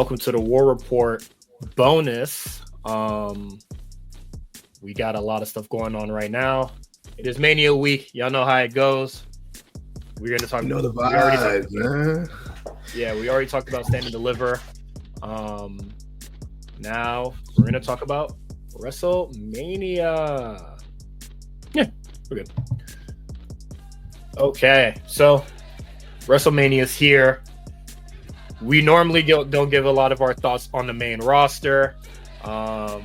welcome to the War Report bonus. We got a lot of stuff going on right now. It is Mania week. Y'all know how it goes. We're gonna talk. You know the vibes, man. Yeah, we already talked about Stand and Deliver. Now we're gonna talk about WrestleMania. Yeah, we're good. Okay, so WrestleMania is here. We normally don't give a lot of our thoughts on the main roster, but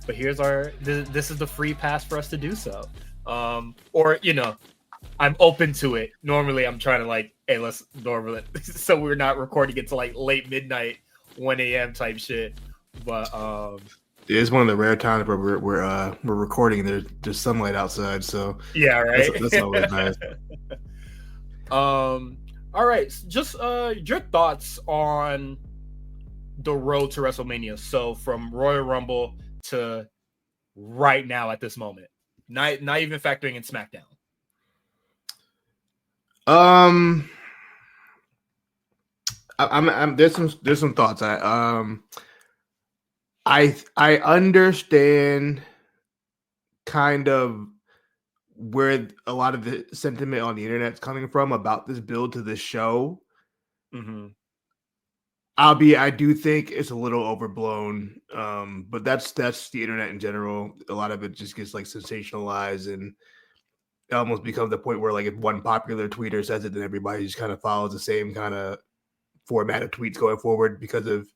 here's our. This is the free pass for us to do so. Or I'm open to it. Normally, I'm trying to hey, let's normal it so we're not recording it to late midnight, 1 a.m. type shit. But it's one of the rare times where we're recording. There's sunlight outside, so yeah, right. That's always nice. All right, just your thoughts on the road to WrestleMania. So from Royal Rumble to right now at this moment, not even factoring in SmackDown. I'm there's some thoughts. I understand kind of where a lot of the sentiment on the internet's coming from about this build to this show. Mm-hmm. I do think it's a little overblown. But that's the internet in general. A lot of it just gets sensationalized, and it almost becomes the point where if one popular tweeter says it, then everybody just kind of follows the same kind of format of tweets going forward because of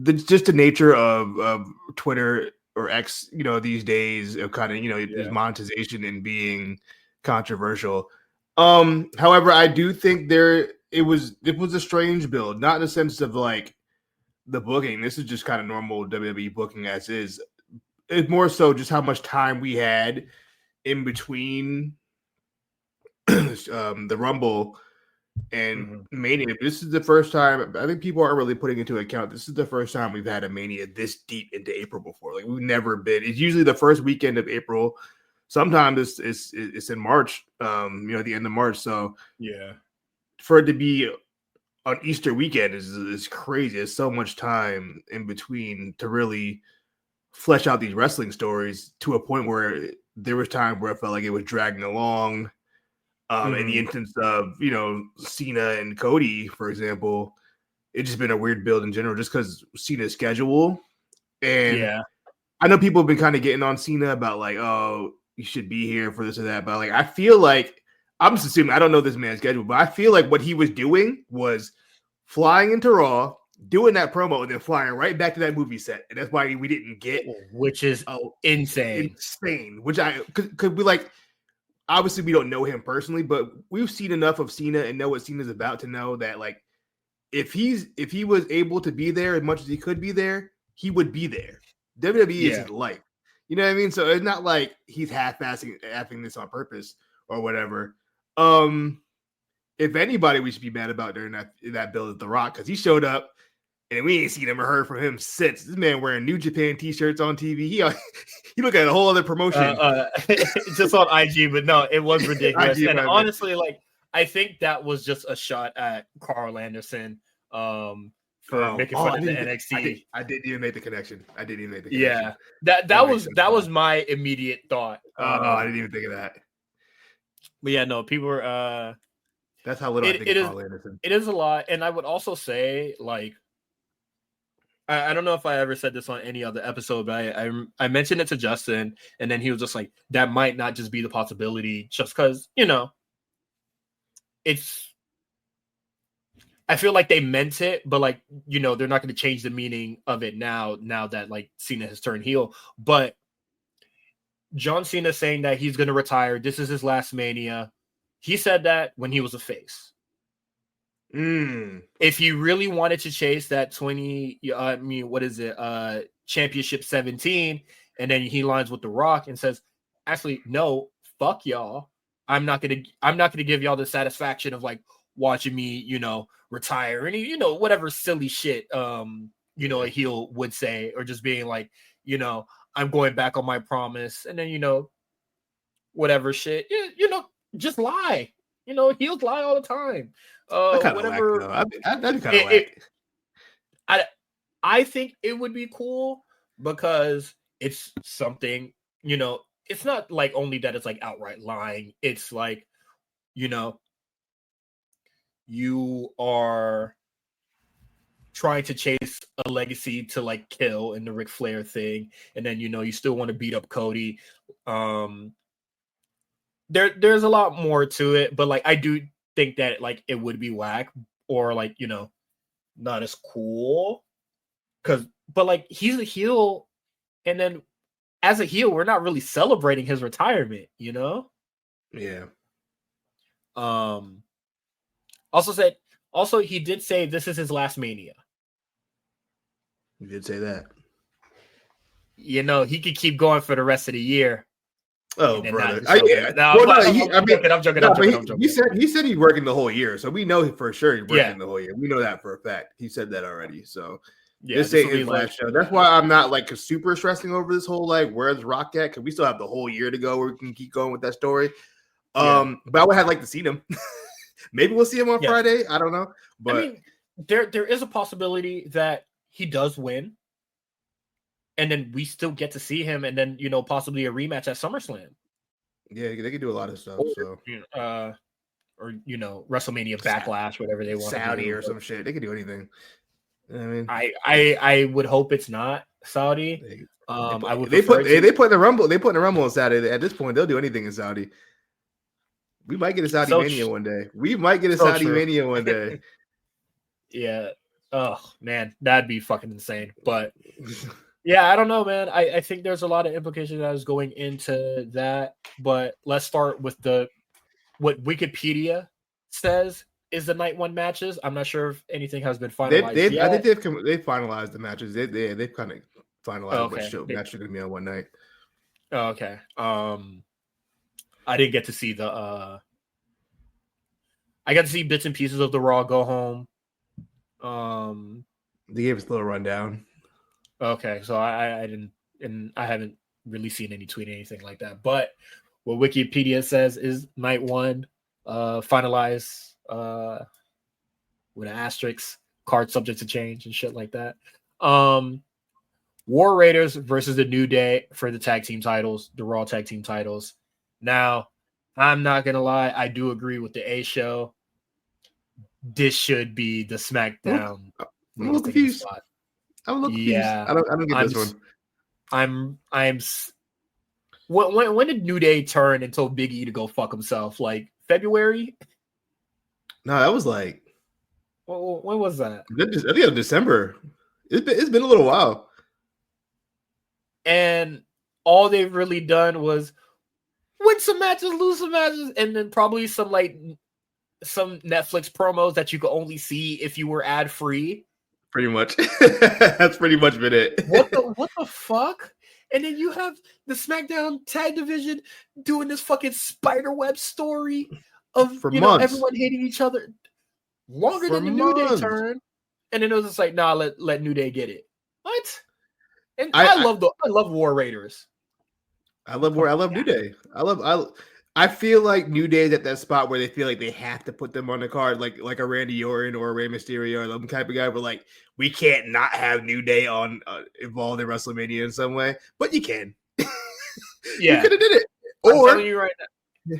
just the nature of Twitter or X, these days of kind of, there's monetization and being controversial. However, I do think it was a strange build, not in the sense of the booking. This is just kind of normal WWE booking as is. It's more so just how much time we had in between the Rumble and Mania. This is the first time, I think people aren't really putting into account, this is the first time we've had a Mania this deep into April before. We've never been. It's usually the first weekend of April. Sometimes it's in March, the end of March. So yeah, for it to be on Easter weekend is crazy. There's so much time in between to really flesh out these wrestling stories to a point where there was time where I felt like it was dragging along. In the instance of, Cena and Cody, for example, it's just been a weird build in general, just because Cena's schedule. And I know people have been kind of getting on Cena about oh, you should be here for this or that. But I feel like, I'm just assuming, I don't know this man's schedule, but I feel like what he was doing was flying into Raw, doing that promo, and then flying right back to that movie set. And that's why we didn't get, which is insane. Which could be obviously, we don't know him personally, but we've seen enough of Cena and know what Cena's about to know that, if he was able to be there as much as he could be there, he would be there. WWE is his life. You know what I mean? So it's not like he's half-assing this on purpose or whatever. If anybody we should be mad about during that build is The Rock, because he showed up and we ain't seen him or heard from him since. This man wearing New Japan t-shirts on TV. He look at a whole other promotion. Just on IG, but no, it was ridiculous. And honestly, I think that was just a shot at Carl Anderson for making fun of the NXT. I didn't even make the connection. Yeah, that was my immediate thought. I didn't even think of that. But yeah, no, people were. That's how little I think of Carl Anderson. It is a lot, and I would also say I don't know if I ever said this on any other episode, but I mentioned it to Justin, and then he was just like, that might not just be the possibility just because, it's, I feel like they meant it, but they're not going to change the meaning of it now that Cena has turned heel. But John Cena saying that he's going to retire, this is his last Mania. He said that when he was a face. If you really wanted to chase that championship 17, and then he lines with The Rock and says, actually, no, fuck y'all. I'm not gonna give y'all the satisfaction of watching me, retire, and whatever silly shit a heel would say, or just being I'm going back on my promise, and then whatever shit, just lie. Heels lie all the time. Whatever. That'd be kind of whack. I think it would be cool because it's something, it's not like only that it's like outright lying. It's like, you are trying to chase a legacy to like kill in the Ric Flair thing, and then you still want to beat up Cody. There's a lot more to it, but like I do think that like it would be whack or like not as cool but like he's a heel, and then as a heel we're not really celebrating his retirement. Yeah. Also he did say this is his last Mania. You did say that. He could keep going for the rest of the year. Oh, brother! I'm joking. He said he's working the whole year, so we know for sure he's working the whole year. We know that for a fact. He said that already. So this ain't his last show. That's why I'm not like super stressing over this whole like where's Rock at, because we still have the whole year to go where we can keep going with that story. But I would have liked to see him. Maybe we'll see him on Friday. I don't know, but I mean, there is a possibility that he does win. And then we still get to see him, and then possibly a rematch at SummerSlam. Yeah, they could do a lot of stuff. Or WrestleMania Backlash, whatever they want. Saudi or some shit. They could do anything. I mean, I would hope it's not Saudi. They put in the Rumble. They put in the Rumble on Saturday. At this point, they'll do anything in Saudi. We might get a Saudi Mania one day. Mania one day. Yeah. Oh man, that'd be fucking insane. But. Yeah, I don't know, man. I think there's a lot of implications that is going into that. But let's start with what Wikipedia says is the night one matches. I'm not sure if anything has been finalized yet. I think they've finalized the matches. They've kind of finalized what match are going to be on one night. Oh, okay. I didn't get to see I got to see bits and pieces of the Raw go home. They gave us a little rundown. Okay, so I didn't, and I haven't really seen any tweet or anything like that. But what Wikipedia says is night one, finalize with an asterisk, card subject to change and shit like that. War Raiders versus the New Day for the tag team titles, the Raw tag team titles. Now, I'm not gonna lie, I do agree with the A show. This should be the SmackDown. I'm a little confused. I don't get this one. When did New Day turn and told Big E to go fuck himself? Like February? No, that was like. When was that? I think it was December. It's been a little while. And all they've really done was win some matches, lose some matches, and then probably some Netflix promos that you could only see if you were ad free. Pretty much. That's pretty much been it. What the fuck? And then you have the SmackDown tag division doing this fucking spiderweb story of months. Everyone hating each other longer than the New Day turn. And then it was just like, nah, let New Day get it. What? And I love War Raiders. I love New Day. I feel like New Day's at that spot where they feel like they have to put them on the card, like a Randy Orton or a Rey Mysterio or some type of guy. But like, we can't not have New Day on involved in WrestleMania in some way. But you can. Yeah, you could have did it. I'm telling you right now,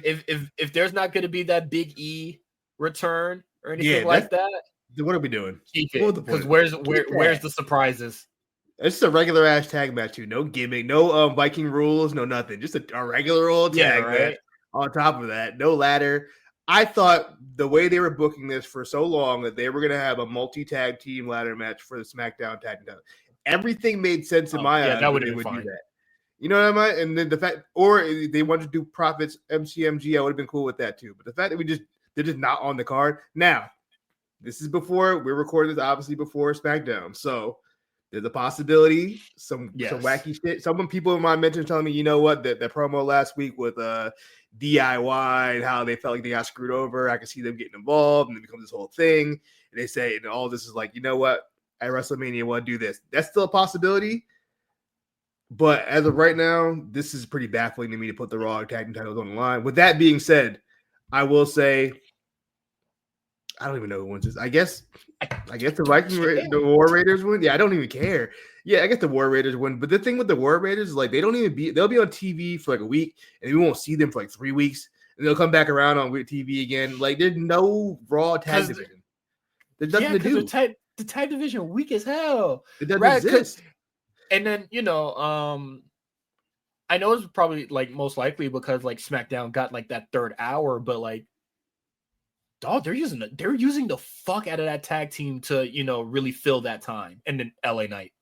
if there's not going to be that Big E return or anything like that, what are we doing? Keep it, because where's the surprises? It's just a regular ass tag match too. No gimmick, no Viking rules, no nothing. Just a regular old tag match. On top of that, no ladder. I thought the way they were booking this for so long that they were going to have a multi-tag team ladder match for the SmackDown tag team. Everything made sense in my eyes. That would be fine. Do that. You know what I mean? And then the fact, or they wanted to do Profits MCMG, I would have been cool with that too. But the fact that they're just not on the card. Now, this is before we're recording this, obviously before SmackDown. So there's a possibility, some wacky shit. Some people in my mention telling me, you know what, that promo last week with DIY and how they felt like they got screwed over. I can see them getting involved and it becomes this whole thing. And they say, and all this is like, you know what, at WrestleMania, want to do this. That's still a possibility. But as of right now, this is pretty baffling to me to put the Raw tag team titles on the line. With that being said, I will say I don't even know who wins this. I guess the War Raiders win. Yeah, I don't even care. Yeah, I guess the War Raiders win. But the thing with the War Raiders is like they'll be on TV for like a week, and we won't see them for like 3 weeks, and they'll come back around on TV again. Like there's no Raw tag division. There's nothing to do. The tag division weak as hell. It doesn't exist. And then I know it's probably like most likely because like SmackDown got like that third hour, but like, dog, they're using the fuck out of that tag team to really fill that time. And then LA Knight,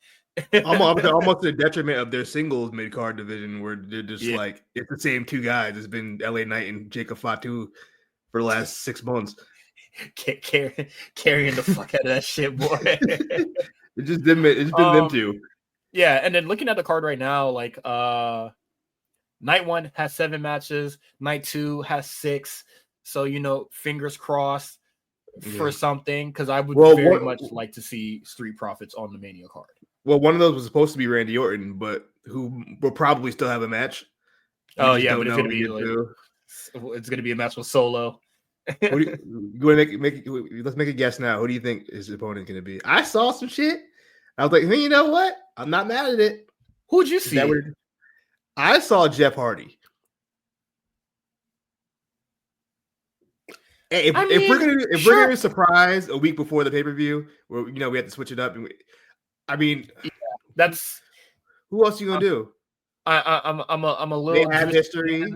almost to the detriment of their singles mid card division, where they're just like it's the same 2 guys. It's been LA Knight and Jacob Fatu for the last 6 months. Carrying the fuck out of that shit, boy. It's been them 2. Yeah, and then looking at the card right now, like Night 1 has 7 matches, Night 2 has 6. So fingers crossed for something, because I would very much like to see Street Profits on the Mania card. Well, one of those was supposed to be Randy Orton, but who will probably still have a match. But it's gonna be it's gonna be a match with Solo. You want to let's make a guess now. Who do you think his opponent going to be? I saw some shit. I was like, hey, you know what? I'm not mad at it. Who'd you see? I saw Jeff Hardy. Hey, if we're gonna be surprised a week before the pay-per-view, where we have to switch it up, that's who else are you gonna do? I'm a little. They have history.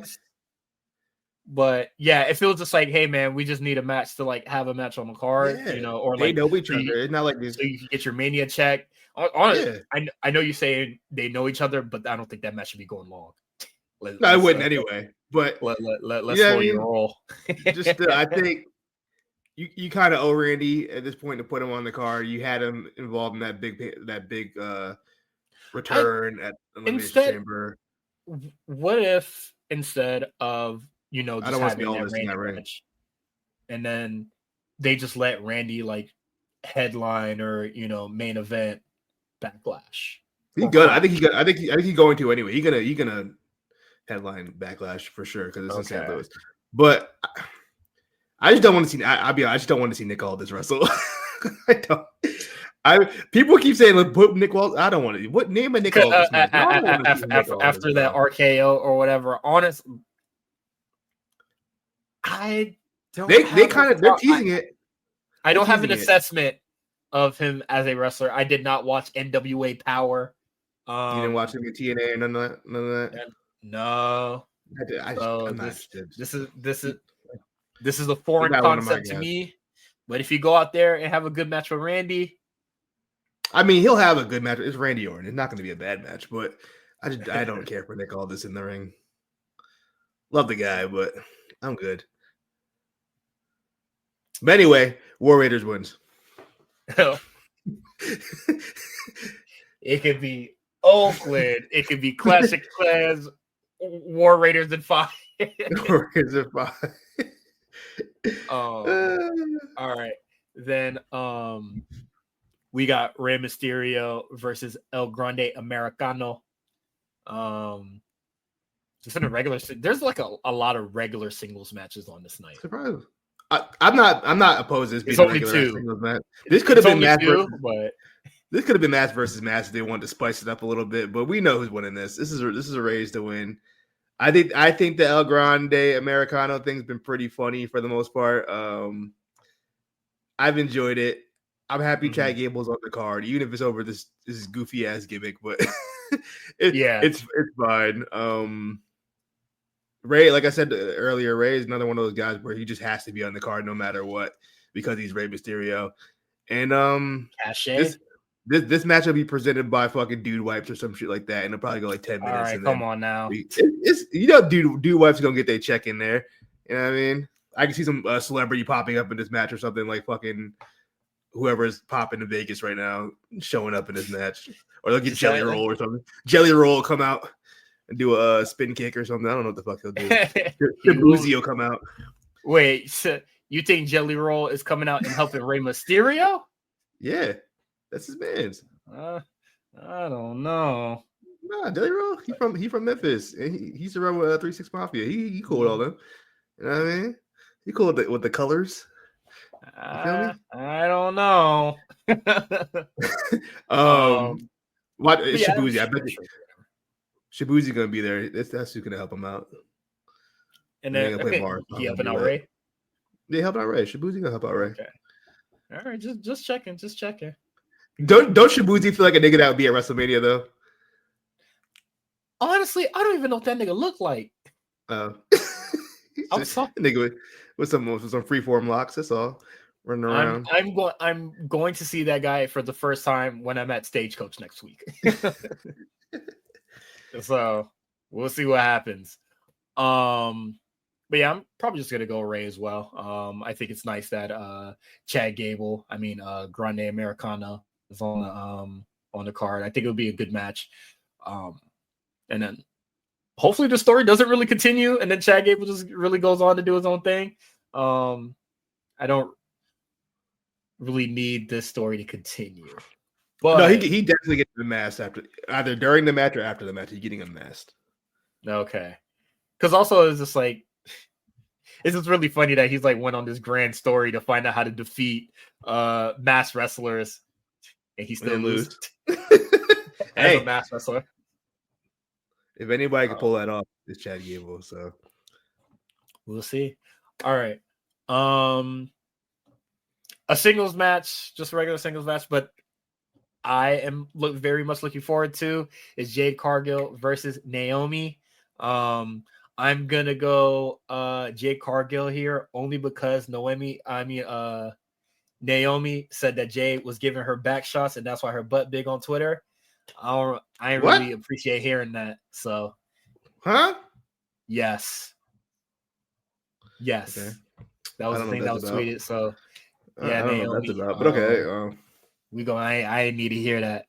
But yeah, if it was just like, hey man, we just need a match to like have a match on the card, or they like know each other. It's not like this. So you can get your Mania check. Honestly, I know you're saying they know each other, but I don't think that match should be going long. I wouldn't anyway. But let's slow your roll. I think you kind of owe Randy at this point to put him on the card. You had him involved in that big return at Elimination Chamber. What if instead of just I don't want to be all this in that match, and then they just let Randy like headline or main event Backlash? He's good. I think he's going to anyway. He's gonna headline Backlash for sure because it's in St. Louis. But I just don't want to see. I just don't want to see Nick Aldis wrestle. I don't. People keep saying, "Look, put Nick Aldis." I don't want to. What name a Nick Aldis? After that RKO or whatever. Honest, I don't. They're teasing it. I don't have an assessment of him as a wrestler. I did not watch NWA Power. You didn't watch him in TNA or none of that. No. This is a foreign concept to me. But if you go out there and have a good match with Randy, I mean, he'll have a good match. It's Randy Orton. It's not going to be a bad match, but I don't care for Nick Aldis in the ring. Love the guy, but I'm good. But anyway, War Raiders wins. It could be Oakland. It could be Classic Clans. War Raiders in 5. War Raiders in 5. All right. Then we got Rey Mysterio versus El Grande Americano. Just in a regular, there's like a lot of regular singles matches on this night. Surprise. I'm not opposed to this being a regular singles match. This could have been match but this could have been match versus match if they wanted to spice it up a little bit, but we know who's winning this. This is a race to win. I think the El Grande Americano thing's been pretty funny for the most part. I've enjoyed it. I'm happy Chad Gable's on the card, even if it's over this goofy ass gimmick, but it's fine. Ray, like I said earlier, Ray is another one of those guys where he just has to be on the card no matter what because he's Rey Mysterio. And this match will be presented by fucking Dude Wipes or some shit like that, and it'll probably go like 10 minutes. All right, come on now. Dude Wipes are gonna get their check in there. You know what I mean? I can see some celebrity popping up in this match or something like fucking whoever's popping in Vegas right now showing up in this match, or they'll get Jelly Roll or something. Jelly Roll will come out and do a spin kick or something. I don't know what the fuck he'll do. Boozy will come out. Wait, so you think Jelly Roll is coming out and helping Rey Mysterio? Yeah, that's his man's. I don't know. Nah, Jelly Roll, he from Memphis, and he's around with 3 6 Mafia. He cool with all them. You know what I mean? He cool with the colors. You feel me? I don't know. What But yeah, Shibuya? I bet sure. Shibuya's gonna be there. That's who's gonna help him out. And They're then gonna play Mars. he helping out Ray. They help out Ray. Shibuya gonna help out Ray. Okay. All right, just checking. Don't Shibuya feel like a nigga that would be at WrestleMania though? Honestly, I don't even know what that nigga look like. I'm sorry, nigga with some freeform locks. That's all. Running around. I'm going to see that guy for the first time when I'm at Stagecoach next week. So we'll see what happens. But yeah, I'm probably just gonna go Ray as well. I think it's nice that Chad Gable, Grande Americana is on the card. I think it'll be a good match. And then hopefully the story doesn't really continue, and then Chad Gable just really goes on to do his own thing. I don't really need this story to continue. But no, he definitely gets unmasked after either during the match or after the match. He's getting unmasked. Okay, because also it's just like it's just really funny that he's like went on this grand story to find out how to defeat masked wrestlers, and he still loses. As a masked wrestler. If anybody can pull that off, it's Chad Gable. So we'll see. All right. A singles match, just a regular singles match, but I am very much looking forward to is Jade Cargill versus Naomi. I'm gonna go Jade Cargill here only because Naomi said that Jade was giving her back shots and that's why her butt big on Twitter. I really appreciate hearing that. So, yes. Okay. That was the thing that was tweeted. So, yeah, I don't know what that's about, but okay. I need to hear that.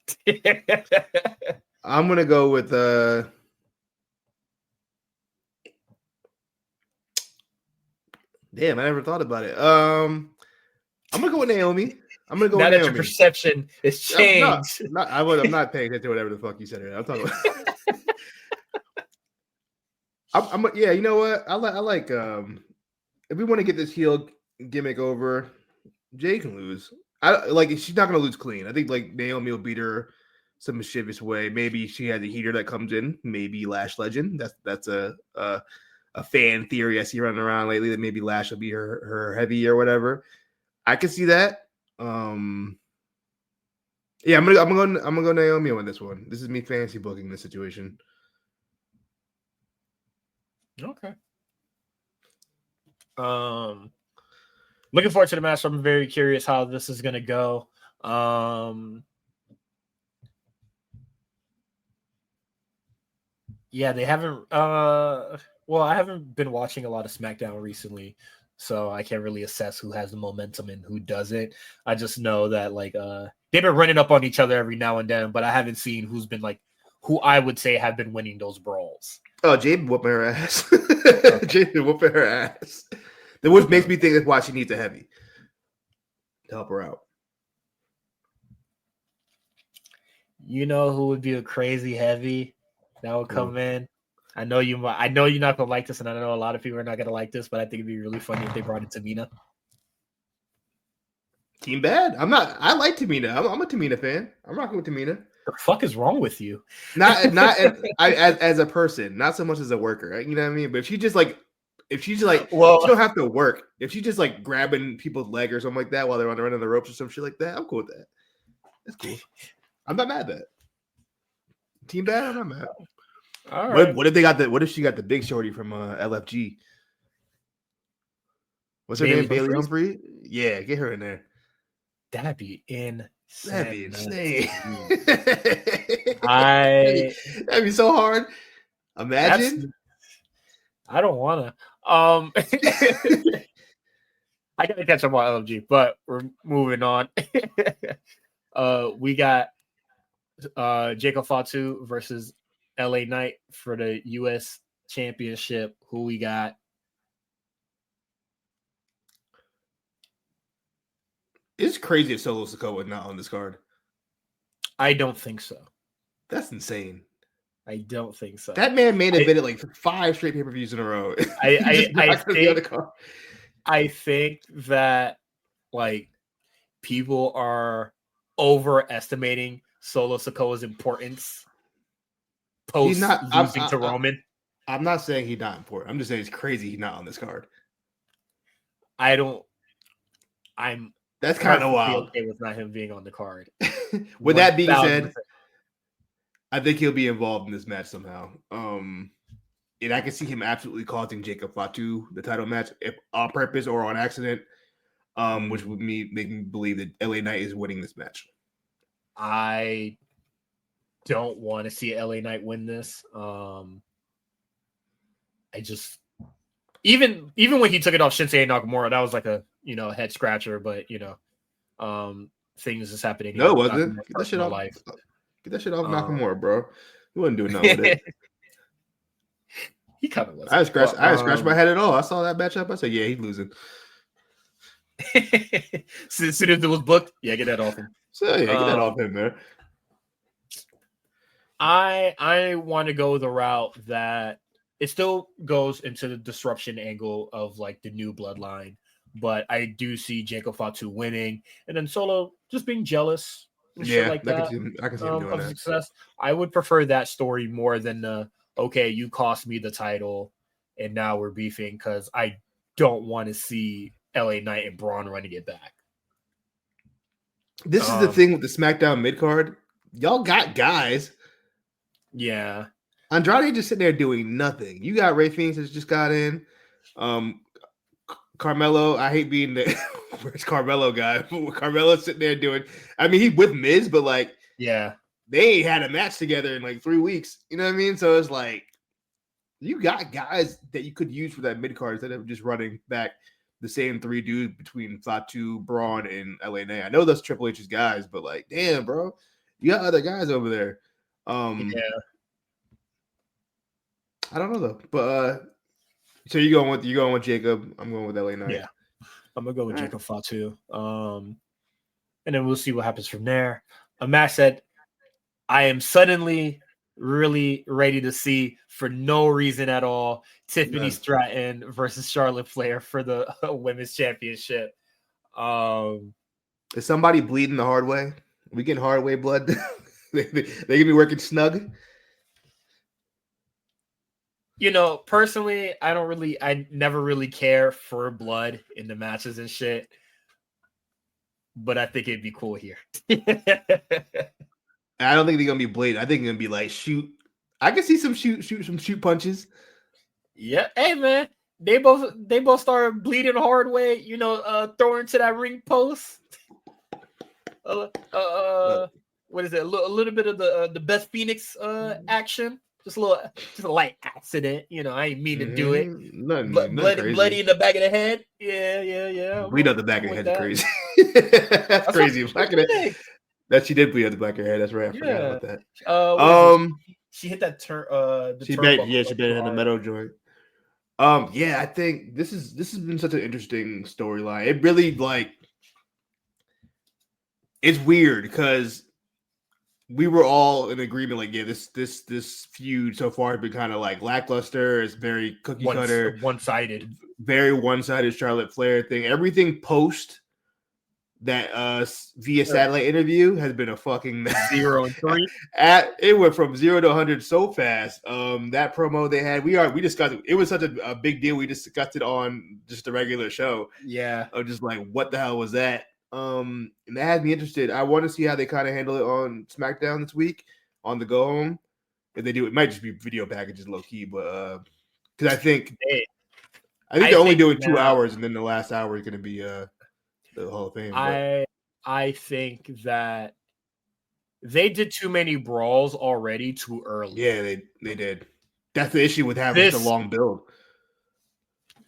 I'm gonna go with damn, I never thought about it. I'm gonna go with Naomi. I'm gonna go now with that Naomi. Your perception is changed. I'm not paying attention to whatever the fuck you said. I'm talking about. Yeah, you know what? I like if we want to get this heel gimmick over, Jay can lose. She's not gonna lose clean. I think like Naomi will beat her some mischievous way. Maybe she has a heater that comes in. Maybe Lash Legend. That's a fan theory I see running around lately that maybe Lash will be her heavy or whatever. I can see that. Yeah, I'm gonna go Naomi on this one. This is me fantasy booking this situation. Okay. Looking forward to the match. I'm very curious how this is gonna go. Yeah, they haven't. Well, I haven't been watching a lot of SmackDown recently, so I can't really assess who has the momentum and who doesn't. I just know that they've been running up on each other every now and then, but I haven't seen who's been who I would say have been winning those brawls. Oh, Jade whooping her ass. Jade whooping her ass. Which makes me think that's why she needs a heavy to help her out. You know who would be a crazy heavy that would come in? I know you're not gonna like this, and I know a lot of people are not gonna like this, but I think it'd be really funny if they brought in Tamina. Team Bad. I like Tamina. I'm a Tamina fan. I'm rocking with Tamina. The fuck is wrong with you? Not as a person, not so much as a worker. Right? You know what I mean? But if she's just she don't have to work. If she's just grabbing people's leg or something like that while they're on the run of the ropes or some shit like that, I'm cool with that. That's cool. I'm not mad at that. Team Bad, I'm not mad. All right. What if they got what if she got the big shorty from LFG? What's her name? Bailey Humphrey? Yeah, get her in there. That'd be insane. That'd be insane. That'd be so hard. Imagine. I don't wanna. I gotta catch up on LFG, but we're moving on. We got Jacob Fatu versus LA Knight for the US Championship. Who we got? It's crazy if Solo Sikoa is not on this card. I don't think so. That's insane. I don't think so. That man made a bid at 5 straight pay-per-views in a row. I think that like people are overestimating Solo Sikoa's importance He's post not. losing to Roman. I'm not saying he's not important. I'm just saying it's crazy he's not on this card. I don't. I'm That's kind of perfectly wild. okay with not him being on the card. With that being 1000%. said, I think he'll be involved in this match somehow. And I can see him absolutely causing Jacob Fatu the title match, if on purpose or on accident. Which would make me believe that LA Knight is winning this match. I don't want to see LA Knight win this. I just even when he took it off Shinsuke Nakamura, that was like a head scratcher, but things is happening. No, it wasn't. Get that shit off. Life. Get that shit off Nakamura, bro. He wasn't doing nothing with it. He kind of was. I scratched my head at all. I saw that matchup. I said, yeah, he's losing. As soon as it was booked, yeah, get that off him. So yeah, get that off him, man. I want to go the route that it still goes into the disruption angle of like the new bloodline, but I do see Jacob Fatu winning, and then Solo just being jealous. And shit like that. I can see him doing that. Success. I would prefer that story more than okay, you cost me the title, and now we're beefing because I don't want to see LA Knight and Braun running it back. This is the thing with the SmackDown mid card. Y'all got guys. Yeah. Andrade just sitting there doing nothing. You got Rey Fenix that just got in. Carmelo, I hate being the where's Carmelo guy. Carmelo's sitting there doing. I mean, he's with Miz, but like, yeah, they ain't had a match together in like 3 weeks. You know what I mean? So it's like you got guys that you could use for that mid card instead of just running back the same 3 dudes between Fatu, Braun, and LA Knight. I know that's Triple H's guys, but like, damn, bro, you got other guys over there. Yeah. I don't know though, but so you're going with Jacob. I'm going with LA Knight. Yeah, I'm gonna go with Jacob Fatu. And then we'll see what happens from there. A match that I am suddenly really ready to see for no reason at all. Tiffany Stratton versus Charlotte Flair for the women's championship. Is somebody bleeding the hard way? We getting hard way blood? they gonna be working snug. Personally, I never really care for blood in the matches and shit. But I think it'd be cool here. I don't think they're gonna be bleeding. I think they're gonna be like shoot. I can see some shoot punches. Yeah, hey man, they both started bleeding the hard way. Throwing to that ring post. What is it? A little bit of the Beth Phoenix action. Just a light accident. I ain't mean to do it. Bloody in the back of the head. Yeah. Bleed out the back of the head is crazy. That's crazy. That she did bleed out the back of her head. That's right. I forgot about that. She hit that turn. She bit in the metal joint. I think this has been such an interesting storyline. It really it's weird because we were all in agreement. Like, yeah, this feud so far has been kind of like lackluster. It's very cookie cutter, one-sided, very one-sided Charlotte Flair thing. Everything post that via satellite interview has been a fucking 0-3. It went from 0 to 100 so fast. That promo they had, we discussed it. It was such a big deal. We discussed it on just a regular show. Yeah, of just like, what the hell was that? And that had me interested. I want to see how they kind of handle it on SmackDown this week on the go home. If they do, it might just be video packages low key, but because I think they're only doing 2 hours, and then the last hour is going to be the Hall of Fame. I think that they did too many brawls already too early. Yeah, they did. That's the issue with having such a long build.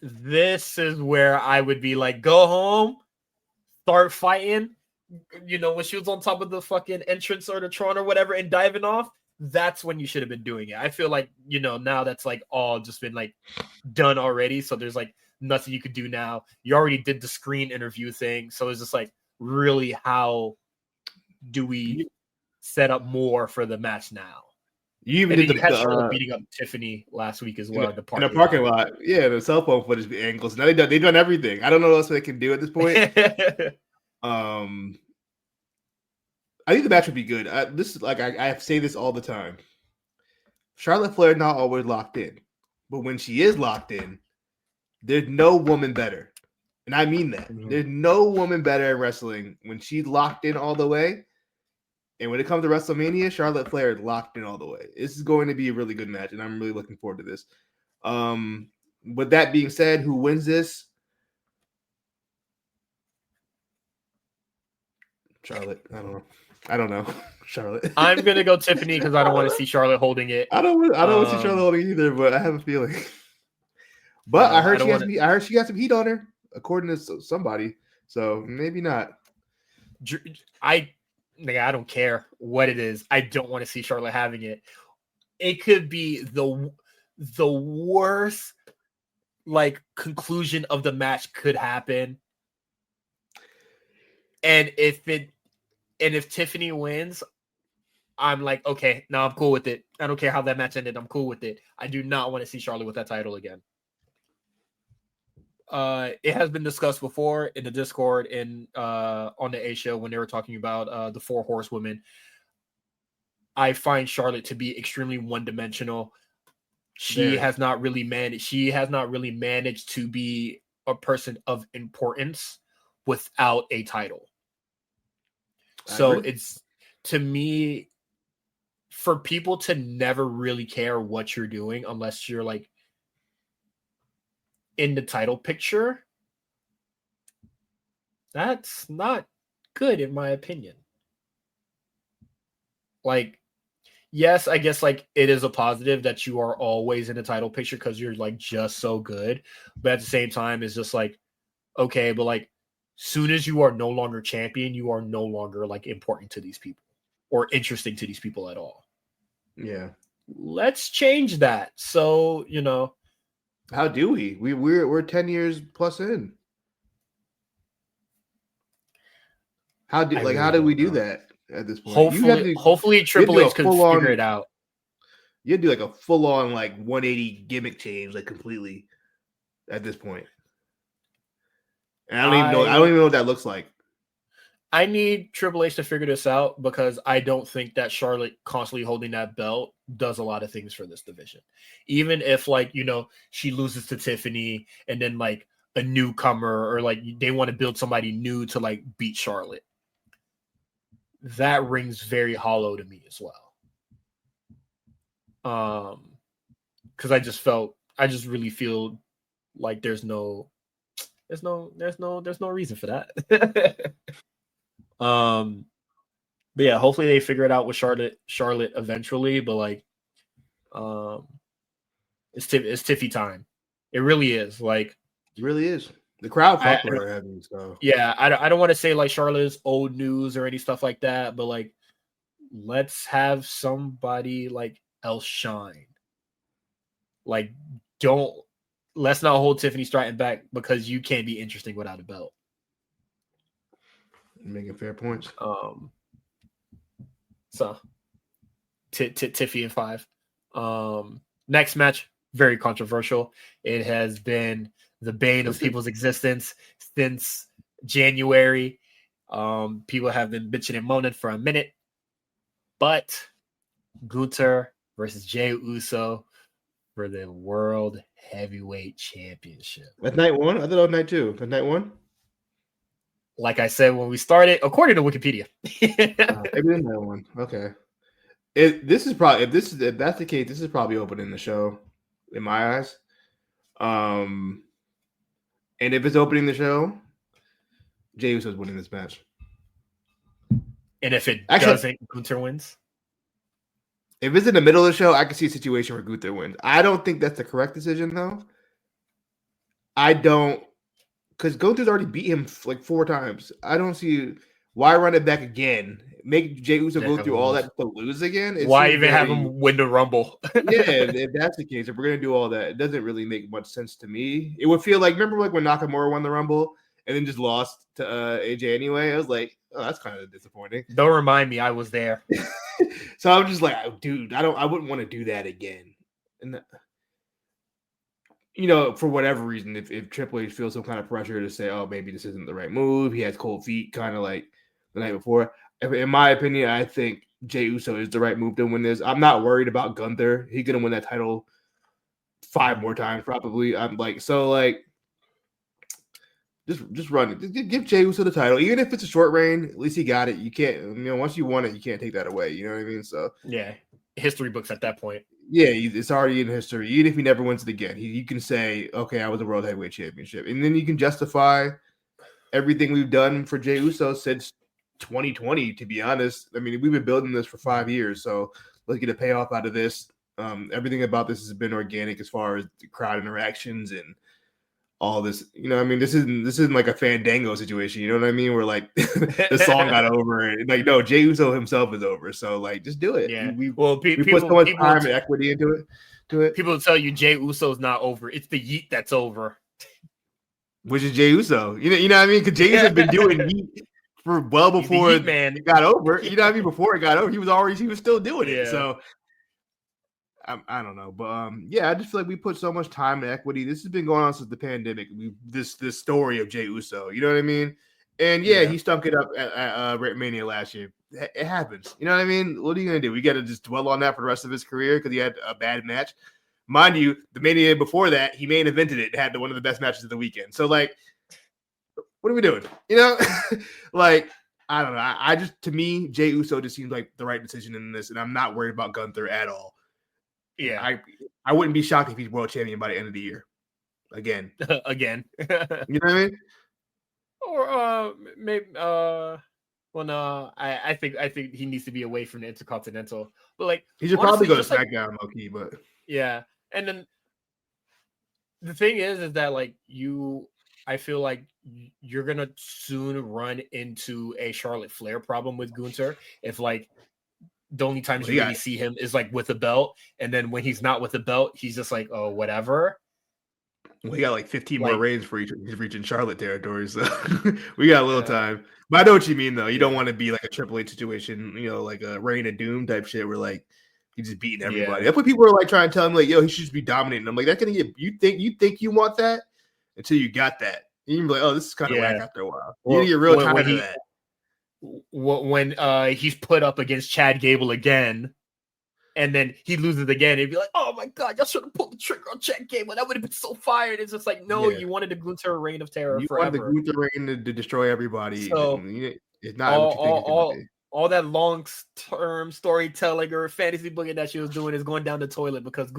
This is where I would be like, go home, start fighting. When she was on top of the fucking entrance or the Tron or whatever and diving off, that's when you should have been doing it. I feel like, now that's like all just been like done already. So there's like nothing you could do now. You already did the screen interview thing. So it's just like, really, how do we set up more for the match now? You even And did then you had Charlotte beating up Tiffany last week as well in the parking parking lot. Yeah, the cell phone footage angles. Now they've done everything. I don't know what else they can do at this point. I think the match would be good. This is like I say this all the time. Charlotte Flair not always locked in, but when she is locked in, there's no woman better. And I mean that. Mhm. There's no woman better in wrestling when she's locked in all the way. And when it comes to WrestleMania, Charlotte Flair is locked in all the way. This is going to be a really good match, and I'm really looking forward to this. With that being said, who wins this? Charlotte. I don't know. Charlotte. I'm gonna go Tiffany because I don't want to see Charlotte holding it. I don't want to see Charlotte holding either, but I have a feeling. But I heard she got some heat on her, according to somebody. So maybe not. I don't care what it is. I don't want to see Charlotte having it. It could be the worst conclusion of the match could happen. And if Tiffany wins, I'm like, okay, now I'm cool with it. I don't care how that match ended. I'm cool with it. I do not want to see Charlotte with that title again. It has been discussed before in the Discord and on the A show when they were talking about the 4 horsewomen. I find Charlotte to be extremely one-dimensional. She has not really managed to be a person of importance without a title. So it's, to me, for people to never really care what you're doing unless you're in the title picture, that's not good in my opinion. Yes, I guess it is a positive that you are always in the title picture because you're just so good. But at the same time, it's just okay, but soon as you are no longer champion, you are no longer important to these people or interesting to these people at all. Yeah. Let's change that. So, how do we? We're 10 years plus in. How do we do that at this point? Hopefully Triple H can figure it out. You do a full on 180 gimmick change completely at this point. And I don't even know what that looks like. I need Triple H to figure this out because I don't think that Charlotte constantly holding that belt does a lot of things for this division. Even if she loses to Tiffany and then a newcomer or they want to build somebody new to beat Charlotte. That rings very hollow to me as well. Because I just really feel there's no reason for that. But yeah, hopefully they figure it out with Charlotte eventually. But it's Tiffy time. It really is. It really is. The crowd fuck with her heavy, so yeah. I don't want to say Charlotte's old news or any stuff like that, but let's have somebody else shine. Let's not hold Tiffany Stratton back because you can't be interesting without a belt. Making fair points. So Tiffy in 5. Next match, very controversial. It has been the bane of people's existence since January. People have been bitching and moaning for a minute, but Gunther versus Jey Uso for the World Heavyweight Championship. That's night 1. I thought it was night 2. That's night 1. Like I said when we started, according to Wikipedia. Maybe night 1. Okay. If that's the case, this is probably opening the show in my eyes. And if it's opening the show, Jey Uso's winning this match. And if it doesn't, Gunther wins. If it's in the middle of the show, I can see a situation where Gunther wins. I don't think that's the correct decision, though. I don't, because Gunther's already beat him 4 times. I don't see why run it back again. Make Jey Uso go through all that to lose again. Why even have him win the Rumble? Yeah, if that's the case, if we're gonna do all that, it doesn't really make much sense to me. It would feel remember when Nakamura won the Rumble and then just lost to AJ anyway. I was like, oh, that's kind of disappointing. Don't remind me, I was there. So I'm just like, dude, I wouldn't want to do that again. And for whatever reason, if Triple H feels some kind of pressure to say, oh, maybe this isn't the right move, he has cold feet, kind of like the night before. In my opinion, I think Jey Uso is the right move to win this. I'm not worried about Gunther. He's gonna win that title 5 more times, probably. I'm like, just run it. Just give Jey Uso the title, even if it's a short reign. At least he got it. You can't, once you won it, you can't take that away. You know what I mean? So yeah, history books at that point. Yeah, it's already in history. Even if he never wins it again, you can say, "Okay, I was a World Heavyweight Championship," and then you can justify everything we've done for Jey Uso since 2020. To be honest, I mean, we've been building this for 5 years, so let's get a payoff out of this. Everything about this has been organic as far as the crowd interactions and all this. I mean, this isn't like a Fandango situation. You know what I mean? Where like the song got over, and like no, Jey Uso himself is over. So like, just do it. Yeah. We people put so much time and equity into it. People will tell you Jey Uso's not over. It's the yeet that's over. Which is Jey Uso. You know what I mean? Because Jey Uso has been doing yeet for well before it got over. You know what I mean? Before it got over, he was still doing it. So I don't know, but I just feel like we put so much time and equity. This has been going on since the pandemic. This story of Jey Uso, you know what I mean? And he stunk it up at Wrestlemania last year. It happens, you know what I mean? What are you gonna do? We got to just dwell on that for the rest of his career because he had a bad match, mind you. The Mania before that, he main evented it, had one of the best matches of the weekend. So like, what are we doing? Like I don't know. To me, Jey Uso just seems like the right decision in this, and I'm not worried about Gunther at all. Yeah, I wouldn't be shocked if he's world champion by the end of the year. Again. Again. You know what I mean? Or maybe well no, I think he needs to be away from the Intercontinental. But like he should probably go to SmackDown, low key, but yeah. And then the thing is that like I feel like you're gonna soon run into a Charlotte Flair problem with Gunther if like the only times you really see him is like with a belt, and then when he's not with a belt, he's just like, oh, whatever. Well, he got like 15 more reigns for reaching Charlotte territory, so we got a little time. But I know what you mean, though. You don't want to be like a Triple H situation, like a Reign of Doom type shit, where like he's just beating everybody. That's what people are like trying to tell him, like, yo, he should just be dominating. I'm like, that's gonna get you think you want that until you got that. And you're like, oh, this is kind of whack after a while. You need to get real tired of that. When he's put up against Chad Gable again, and then he loses again, he'd be like, "Oh my god, y'all should have pulled the trigger on Chad Gable. That would have been so fired." It's just like, no, you wanted the Gunther reign of terror forever. You wanted the Gunther reign to destroy everybody. So it's not what you think it's going to be. All that long-term storytelling or fantasy booking that she was doing is going down the toilet because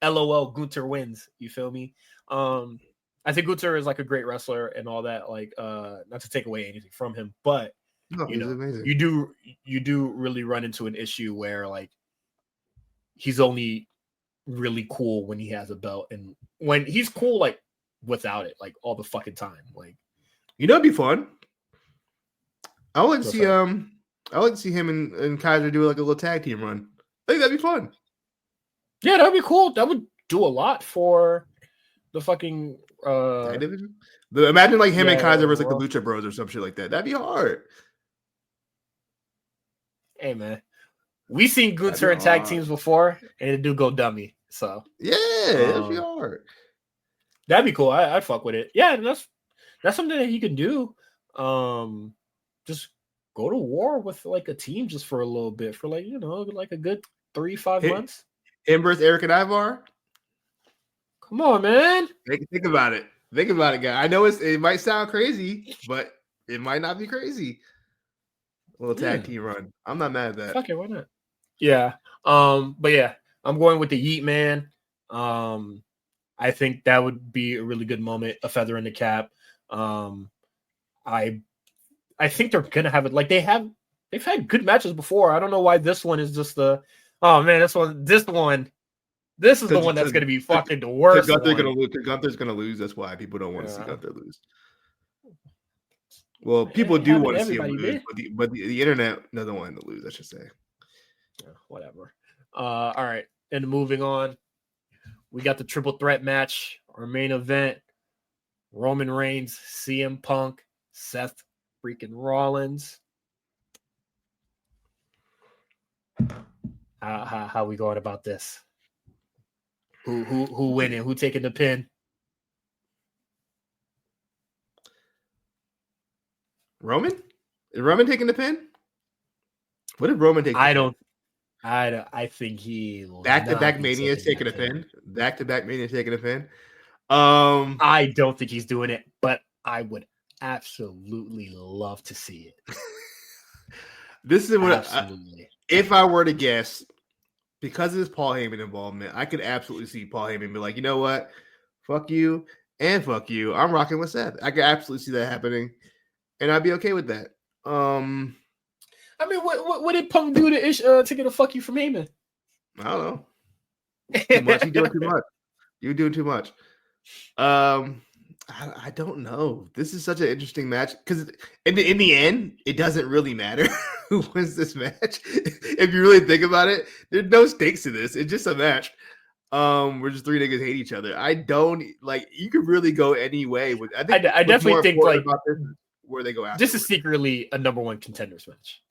LOL Gunther wins. You feel me? I think Gunther is like a great wrestler and all that. Like, not to take away anything from him, but you do really run into an issue where like he's only really cool when he has a belt, and when he's cool like without it, like all the fucking time. Like, it'd be fun. I would like to see I would like to see him and Kaiser do like a little tag team run. I think that'd be fun. Yeah, that'd be cool. That would do a lot for the fucking division. Imagine like him and Kaiser versus like the Lucha Bros or some shit like that. That'd be hard. Hey man, we seen Gunther in tag teams before, and it do go dummy. So that'd be hard. That'd be cool. I'd fuck with it. Yeah, that's something that he can do. Just go to war with like a team just for a little bit for like like a good 3-5 months. Him versus Eric and Ivar. Come on, man. Think about it. Think about it, guy. I know it might sound crazy, but it might not be crazy. A little tag team run. I'm not mad at that. Fuck it, why not? Yeah. But yeah, I'm going with the Yeet Man. I think that would be a really good moment, a feather in the cap. I think they're gonna have it like they've had good matches before. I don't know why this one is just this is the one that's gonna be fucking the worst. Gunther's gonna lose. That's why people don't want to see Gunther lose. Well, people do want to see him lose, but the internet doesn't want him to lose, I should say. Yeah, whatever. All right. And moving on, we got the triple threat match, our main event. Roman Reigns, CM Punk, Seth freaking Rollins. How we going about this? Who winning? Who taking the pin? Roman? Is Roman taking the pin? What if Roman takes? I think he will back-to-back not be Mania is taking a pin. pin. Back-to-back Mania is taking a pin. I don't think he's doing it, but I would absolutely love to see it. This is what if I were to guess, because of this Paul Heyman involvement, I could absolutely see Paul Heyman be like, you know what? Fuck you and fuck you. I'm rocking with Seth. I could absolutely see that happening, and I'd be okay with that. I mean, what did Punk do to get a fuck you from Heyman? I don't know. Too much. You doing too much. You're doing too much. I don't know. This is such an interesting match because in the end, it doesn't really matter who wins this match. If you really think about it, there's no stakes to this. It's just a match. We're just three niggas hate each other. I don't like. You could really go any way with. I definitely think like about this where they go after. This is secretly a number one contenders match.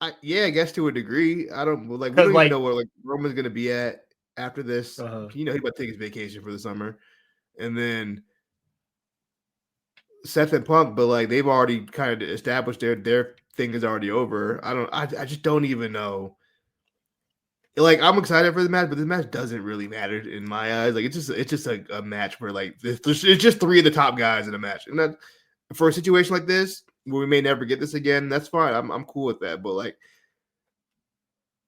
I guess to a degree. I don't like. We don't even know where like Roman's gonna be at after this. You know, he's about to take his vacation for the summer, and then Seth and Punk. But like they've already kind of established their thing is already over. I just don't even know. Like I'm excited for the match, but this match doesn't really matter in my eyes. Like it's just a match where like it's just three of the top guys in a match, and that for a situation like this where we may never get this again, that's fine. I'm cool with that. But like,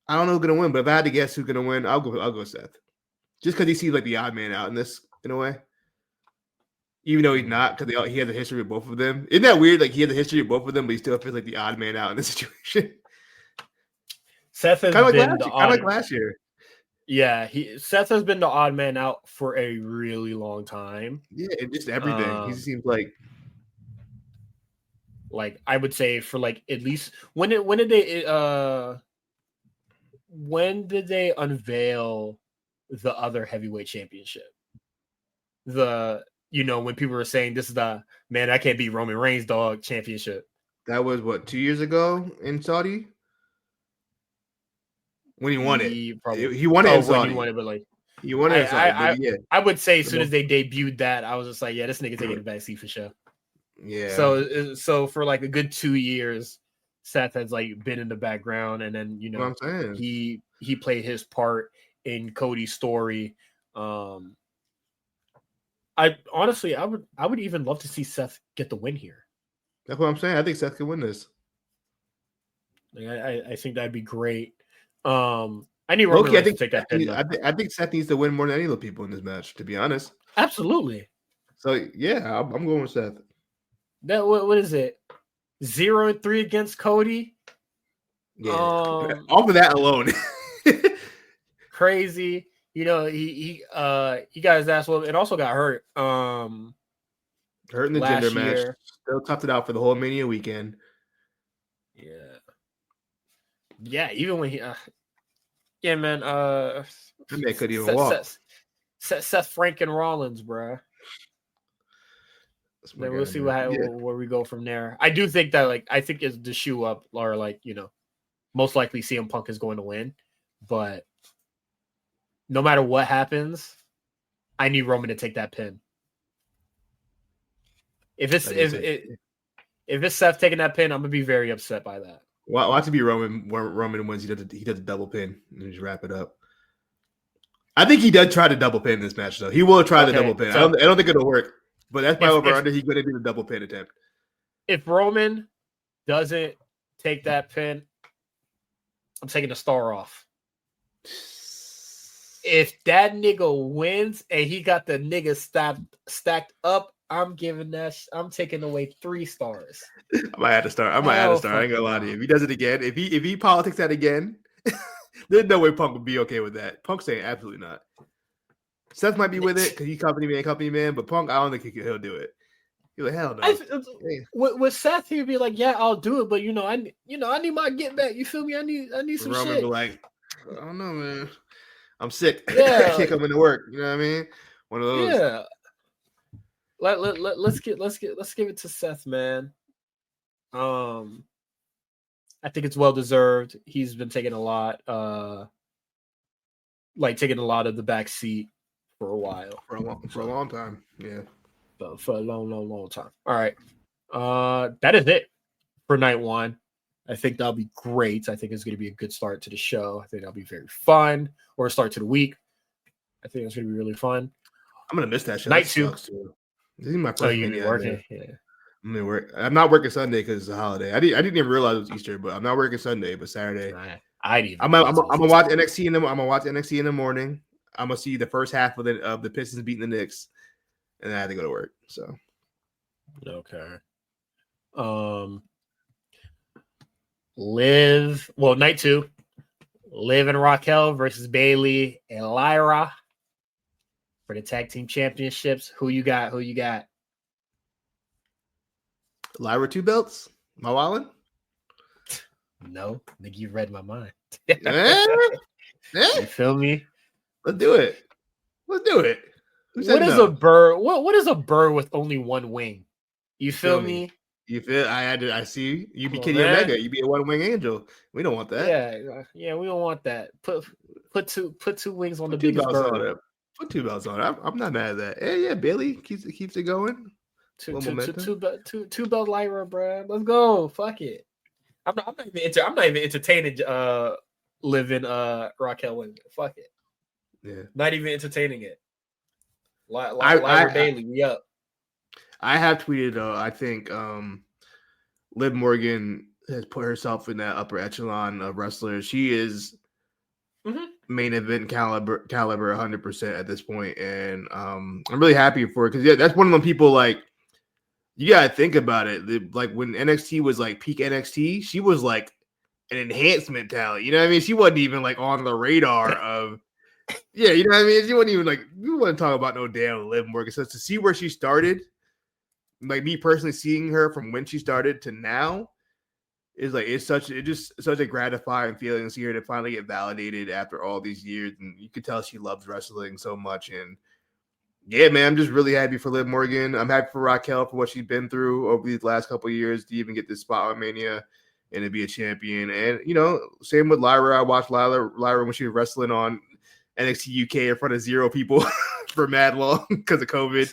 I don't know who's gonna win. But if I had to guess who's gonna win, I'll go Seth, just because he seems like the odd man out in this in a way. Even though he's not, because he has a history with both of them. Isn't that weird? Like he has a history with both of them, but he still feels like the odd man out in this situation. Seth has been like last year. Yeah, Seth has been the odd man out for a really long time. Yeah, and just everything. He seems like I would say for like at least when did they unveil the other heavyweight championship? When people were saying this is the man I can't beat Roman Reigns dog championship. That was what 2 years ago in Saudi. When he won it, he won it in Saudi. When he won it, but like he won it in Saudi. I would say as soon as they debuted that, I was just like, yeah, this nigga taking the backseat for sure. Yeah. So for like a good 2 years, Seth has like been in the background, and then he played his part in Cody's story. I would even love to see Seth get the win here. That's what I'm saying. I think Seth can win this. I think that'd be great. I need Roman Reigns to take that pin. I think Seth needs to win more than any of the people in this match, to be honest. Absolutely. So yeah, I'm going with Seth. That what is it? 0-3 against Cody. Yeah. Off of that alone. Crazy. He got his ass whooped and also got hurt. Hurt in the gender match. Still toughed it out for the whole Mania weekend. Yeah. Yeah, even when he man, they couldn't even walk. Seth Franken Rollins, bro. Then we'll see where we go from there. I do think that I think it's the shoe up, or most likely CM Punk is going to win, but no matter what happens, I need Roman to take that pin. If it's Seth taking that pin, I'm gonna be very upset by that. Watch it be Roman. When Roman wins, he does a double pin and just wrap it up. I think he does try to double pin this match, though. He will try the double pin. So I don't think it'll work, but that's my over under. He's going to do the double pin attempt. If Roman doesn't take that pin, I'm taking the star off. If that nigga wins and he got the nigga stacked up, I'm taking away 3 stars. I might have to start. I ain't gonna lie to you. If he does it again, if he politics that again, there's no way Punk would be okay with that. Punk's saying absolutely not. Seth might be with it because he's company man, but Punk, I don't think he'll do it. He's like, hell no. With Seth, he'd be like, yeah, I'll do it, but I need my get back. You feel me? I need some Roman shit. Be like, I don't know, man. I'm sick. Yeah. I can't come into work. You know what I mean? One of those. Yeah. Let's give it to Seth, man. I think it's well deserved. He's been taking a lot. like taking a lot of the back seat for a while. For a long time. Yeah. But for a long time. All right. That is it for night one. I think that'll be great. I think it's going to be a good start to the show. I think that'll be very fun, or a start to the week. I think it's going to be really fun. I'm going to miss that show. Night that two. Sucks, too. This is my first you're going to be working? Yeah. I'm going to work. I'm not working Sunday because it's a holiday. I didn't even realize it was Easter, but I'm not working Sunday, but Saturday. I'm gonna watch NXT in the morning. I'm gonna see the first half of the Pistons beating the Knicks, and then I have to go to work. So okay. Night two, Liv and Raquel versus Bailey and Lyra for the tag team championships. Who you got? Lyra 2 belts. Am I wildin'? No, I think you read my mind. You feel me? Let's do it. What is a bird? What is a bird with only one wing? You feel me? You feel? I see you be Kenny Omega. You be a 1-wing angel. We don't want that. Yeah, we don't want that. Put two wings on the biggest bird. Put 2 belts on it. I'm not mad at that. Yeah, Bailey keeps it going. Two belt Lyra, bro. Let's go. Fuck it. I'm not even entertaining living Raquel win. Fuck it. Yeah. Not even entertaining it. Lyra Bailey, we up. I have tweeted though. I think Liv Morgan has put herself in that upper echelon of wrestlers. She is main event caliber 100% at this point, and I'm really happy for it because that's one of them people like. You gotta think about it. Like when NXT was like peak NXT, she was like an enhancement talent. You know what I mean? She wasn't even like on the radar of, yeah. You know what I mean? She wasn't even like we wouldn't talk about no damn Liv Morgan. So to see where she started, like me personally seeing her from when she started to now, is like it's such a gratifying feeling to see her to finally get validated after all these years, and you could tell she loves wrestling so much. And yeah, man, I'm just really happy for Liv Morgan. I'm happy for Raquel for what she's been through over these last couple of years to even get this spot on Mania and to be a champion. And, same with Lyra. I watched Lyra when she was wrestling on NXT UK in front of 0 people for mad long because of COVID.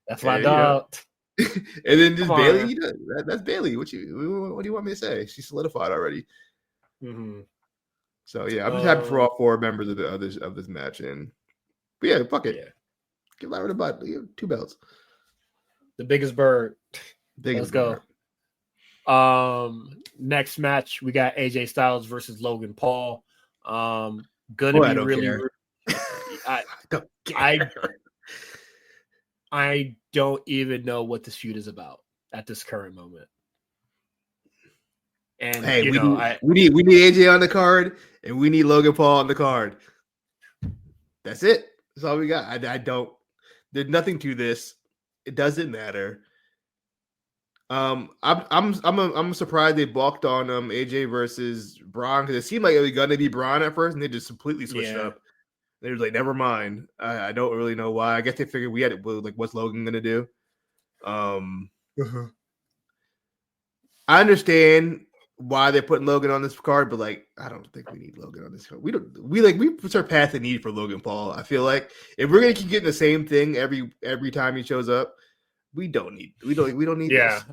That's my dog. And then just Bailey, that's Bailey. What do you want me to say? She's solidified already. Mm-hmm. So, yeah, I'm just happy for all 4 members of this match. But yeah, fuck it. Yeah. Give Lyra the butt. 2 belts. The biggest bird. Let's go. Next match, we got AJ Styles versus Logan Paul. Gonna be really. I don't even know what this feud is about at this current moment. And hey, we need AJ on the card, and we need Logan Paul on the card. That's it. That's all we got. I don't. There's nothing to this. It doesn't matter. I'm surprised they balked on AJ versus Braun because it seemed like it was gonna be Braun at first, and they just completely switched up. They were like, never mind. I don't really know why. I guess they figured we had like, what's Logan gonna do? I understand why they're putting Logan on this card, but like, I don't think we need Logan on this card. We surpassed the need for Logan Paul. I feel like if we're gonna keep getting the same thing every time he shows up, we don't need this.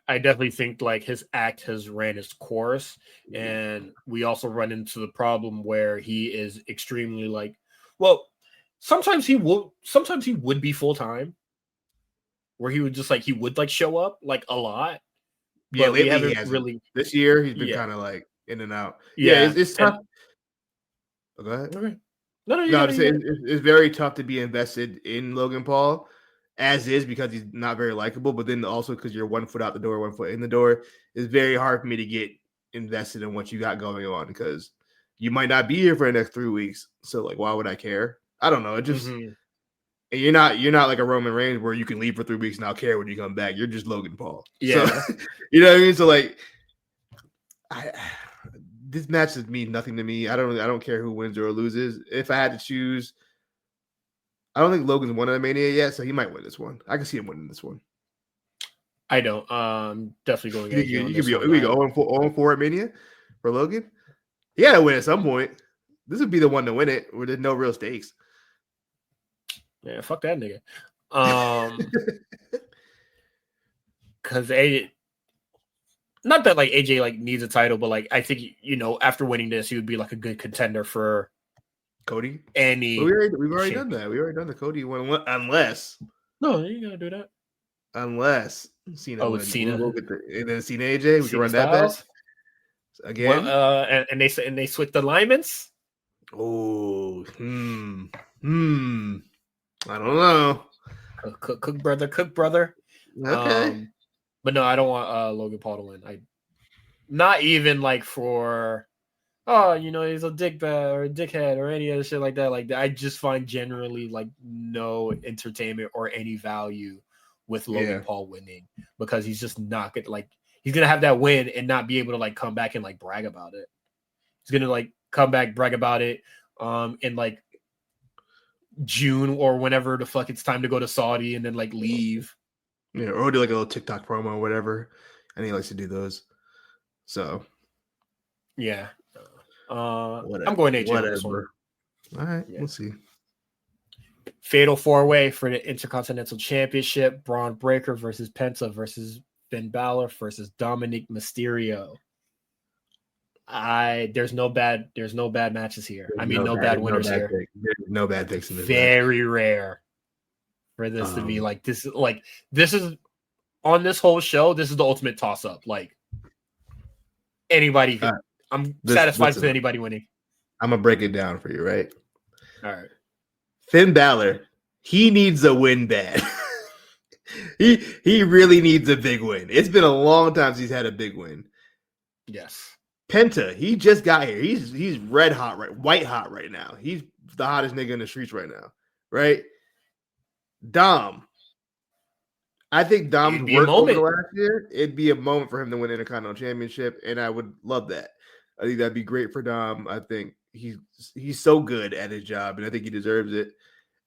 I definitely think like his act has ran its course, and we also run into the problem where he is extremely like, well, sometimes he would be full time, where he would show up like a lot. Yeah, lately he hasn't. This year he's been kind of like in and out. Yeah, it's tough. Go ahead. Okay. It's very tough to be invested in Logan Paul as is because he's not very likable, but then also because you're 1 foot out the door, 1 foot in the door, it's very hard for me to get invested in what you got going on because you might not be here for the next 3 weeks. So like, why would I care? I don't know. It just and you're not like a Roman Reigns where you can leave for 3 weeks and I'll care when you come back. You're just Logan Paul. Yeah. So, you know what I mean? So like, this match means nothing to me. I don't care who wins or loses. If I had to choose, I don't think Logan's won a Mania yet, so he might win this one. I can see him winning this one. I don't. Definitely going. We go 0-4 at Mania for Logan. He got to win at some point. This would be the one to win it, where there's no real stakes. Yeah, fuck that nigga. Because not that like AJ like needs a title, but like I think after winning this, he would be like a good contender for Cody. Any? We've already done that. We already done the Cody one, unless. No, you gotta do that. Unless Cena. With Cena. And then Cena AJ. We can run that back again. Well, and they switch the alignments. Oh, I don't know. Cook brother. Okay. But no, I don't want Logan Paul to win. Not even like for he's a dickbag or a dickhead or any other shit like that. Like I just find generally like no entertainment or any value with Logan Paul winning, because he's just not good. Like he's gonna have that win and not be able to like come back and like brag about it. He's gonna like come back, brag about it in like June or whenever the fuck it's time to go to Saudi, and then like leave. Yeah, or do like a little TikTok promo or whatever. And he likes to do those. So yeah. I'm going AJ on this one. All right, we'll see. Fatal 4-way for the Intercontinental Championship: Braun Breaker versus Penta versus Finn Balor versus Dominic Mysterio. There's no bad matches here. No bad winners here. No bad picks in this. Very rare for this to be like this. Like this is on this whole show. This is the ultimate toss up. Like anybody. I'm satisfied with anybody winning. I'm gonna break it down for you, right? All right. Finn Balor, he needs a win bad. he really needs a big win. It's been a long time since he's had a big win. Yes. Penta, he just got here. He's red hot, right? White hot right now. He's the hottest nigga in the streets right now, right? Dom. I think Dom's work over the last year. It'd be a moment for him to win Intercontinental Championship, and I would love that. I think that'd be great for Dom. I think he's so good at his job, and I think he deserves it.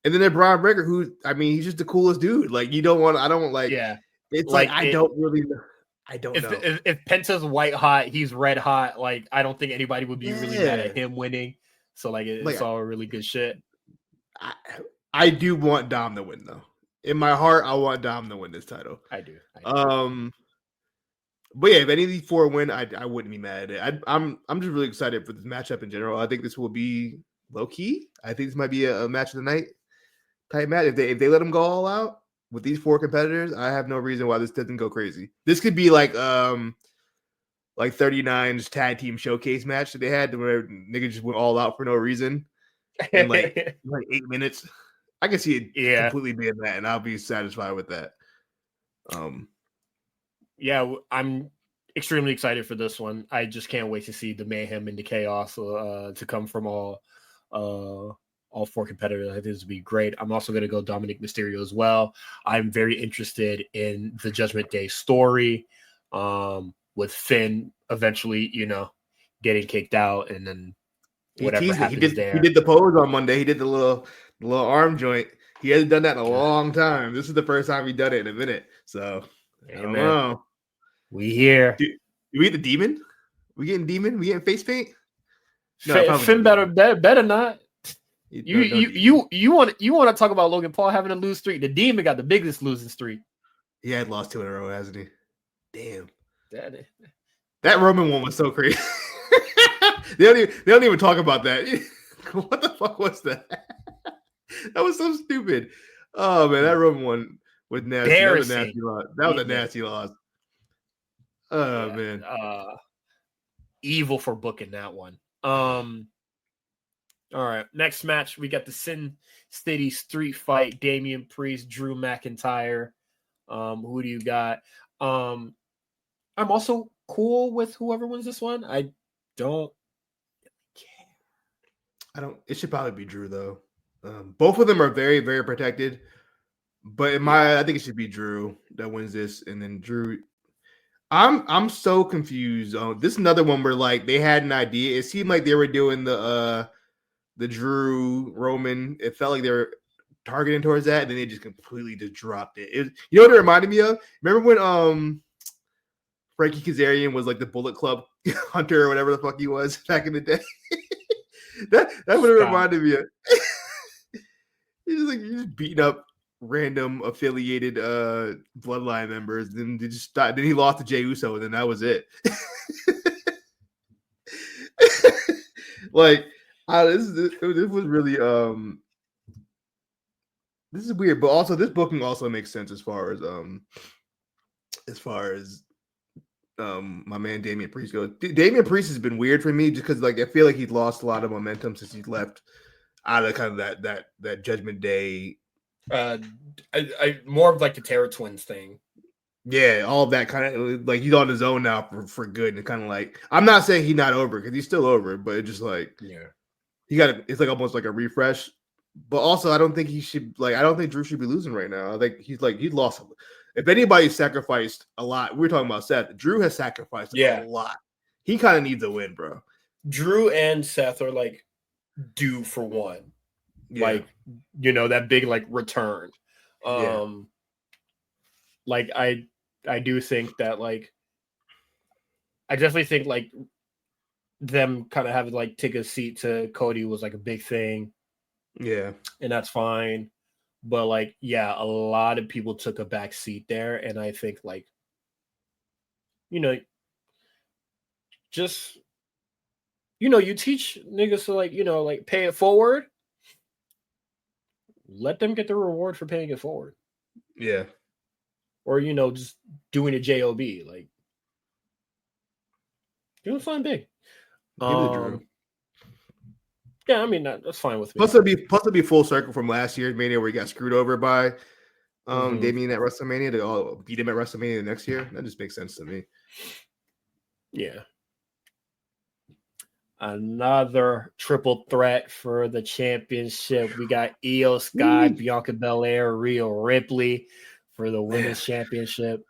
And then there's Braun Breaker, who he's just the coolest dude. Like I don't like. Yeah, it's like I don't really know. I don't know. If Penta's white hot, he's red hot. Like I don't think anybody would be really mad at him winning. So it's all really good shit. I do want Dom to win though. In my heart, I want Dom to win this title. I do. But yeah, if any of these four win, I wouldn't be mad at it. I'm just really excited for this matchup in general. I think this will be low key. I think this might be a match of the night type match. If they let them go all out with these four competitors, I have no reason why this doesn't go crazy. This could be like 39's tag team showcase match that they had where niggas just went all out for no reason in like 8 minutes. I can see it completely being that, and I'll be satisfied with that. Yeah, I'm extremely excited for this one. I just can't wait to see the mayhem and the chaos to come from all four competitors. I think this would be great. I'm also going to go Dominic Mysterio as well. I'm very interested in the Judgment Day story with Finn eventually, getting kicked out, and then whatever happens there. He did the pose on Monday. He did the little arm joint. He hasn't done that in a long time. This is the first time he done it in a minute. So I don't know. We here. Do we get the demon? We getting demon? We getting face paint? No, Finn better not. You want to talk about Logan Paul having a lose streak? The demon got the biggest losing streak. He had lost 2 in a row, hasn't he? Damn. That Roman one was so crazy. they don't even talk about that. What the fuck was that? That was so stupid. Oh man, that Roman one was nasty. That was a nasty loss. That was a nasty loss. Oh man. Evil for booking that one. All right. Next match, we got the Sin City Street Fight. Damian Priest, Drew McIntyre. Who do you got? I'm also cool with whoever wins this one. I don't care. It should probably be Drew though. Both of them are very, very protected. But I think it should be Drew that wins this, and then Drew. I'm so confused. This is another one where like they had an idea. It seemed like they were doing the Drew Roman. It felt like they were targeting towards that, and then they just completely just dropped it. You know what it reminded me of? Remember when Frankie Kazarian was like the Bullet Club hunter or whatever the fuck he was back in the day? That would have reminded me of. He's just beating up random affiliated bloodline members. Then they just then he lost to Jey Uso, and then that was it. Like, this was really this is weird, but also this booking also makes sense as far as my man Damian Priest goes. Damian Priest has been weird for me just because like I feel like he's lost a lot of momentum since he left out of kind of that Judgment Day. I more of like the Terror Twins thing. Yeah, all of that kind of like he's on his own now for good, and kind of like I'm not saying he's not over because he's still over, but it's just like it's like almost like a refresh. But also, I don't think he should I don't think Drew should be losing right now. I think he's lost. If anybody sacrificed a lot, we're talking about Seth. Drew has sacrificed a lot. He kind of needs a win, bro. Drew and Seth are like due for one. Yeah. Like, that big like return. Like I do think that like I definitely think like them kind of having like take a seat to Cody was like a big thing. Yeah. And that's fine. But like, yeah, a lot of people took a back seat there. And I think like, just, you teach niggas to like, like pay it forward. Let them get the reward for paying it forward. Yeah. Or, just doing a JOB. Like, doing something big. Yeah, I mean that's fine with me. Plus it'll be full circle from last year's Mania where he got screwed over by Damian at WrestleMania. They all beat him at WrestleMania the next year. That just makes sense to me. Yeah. Another triple threat for the championship. We got Io Sky, Bianca Belair, Rhea Ripley for the women's championship.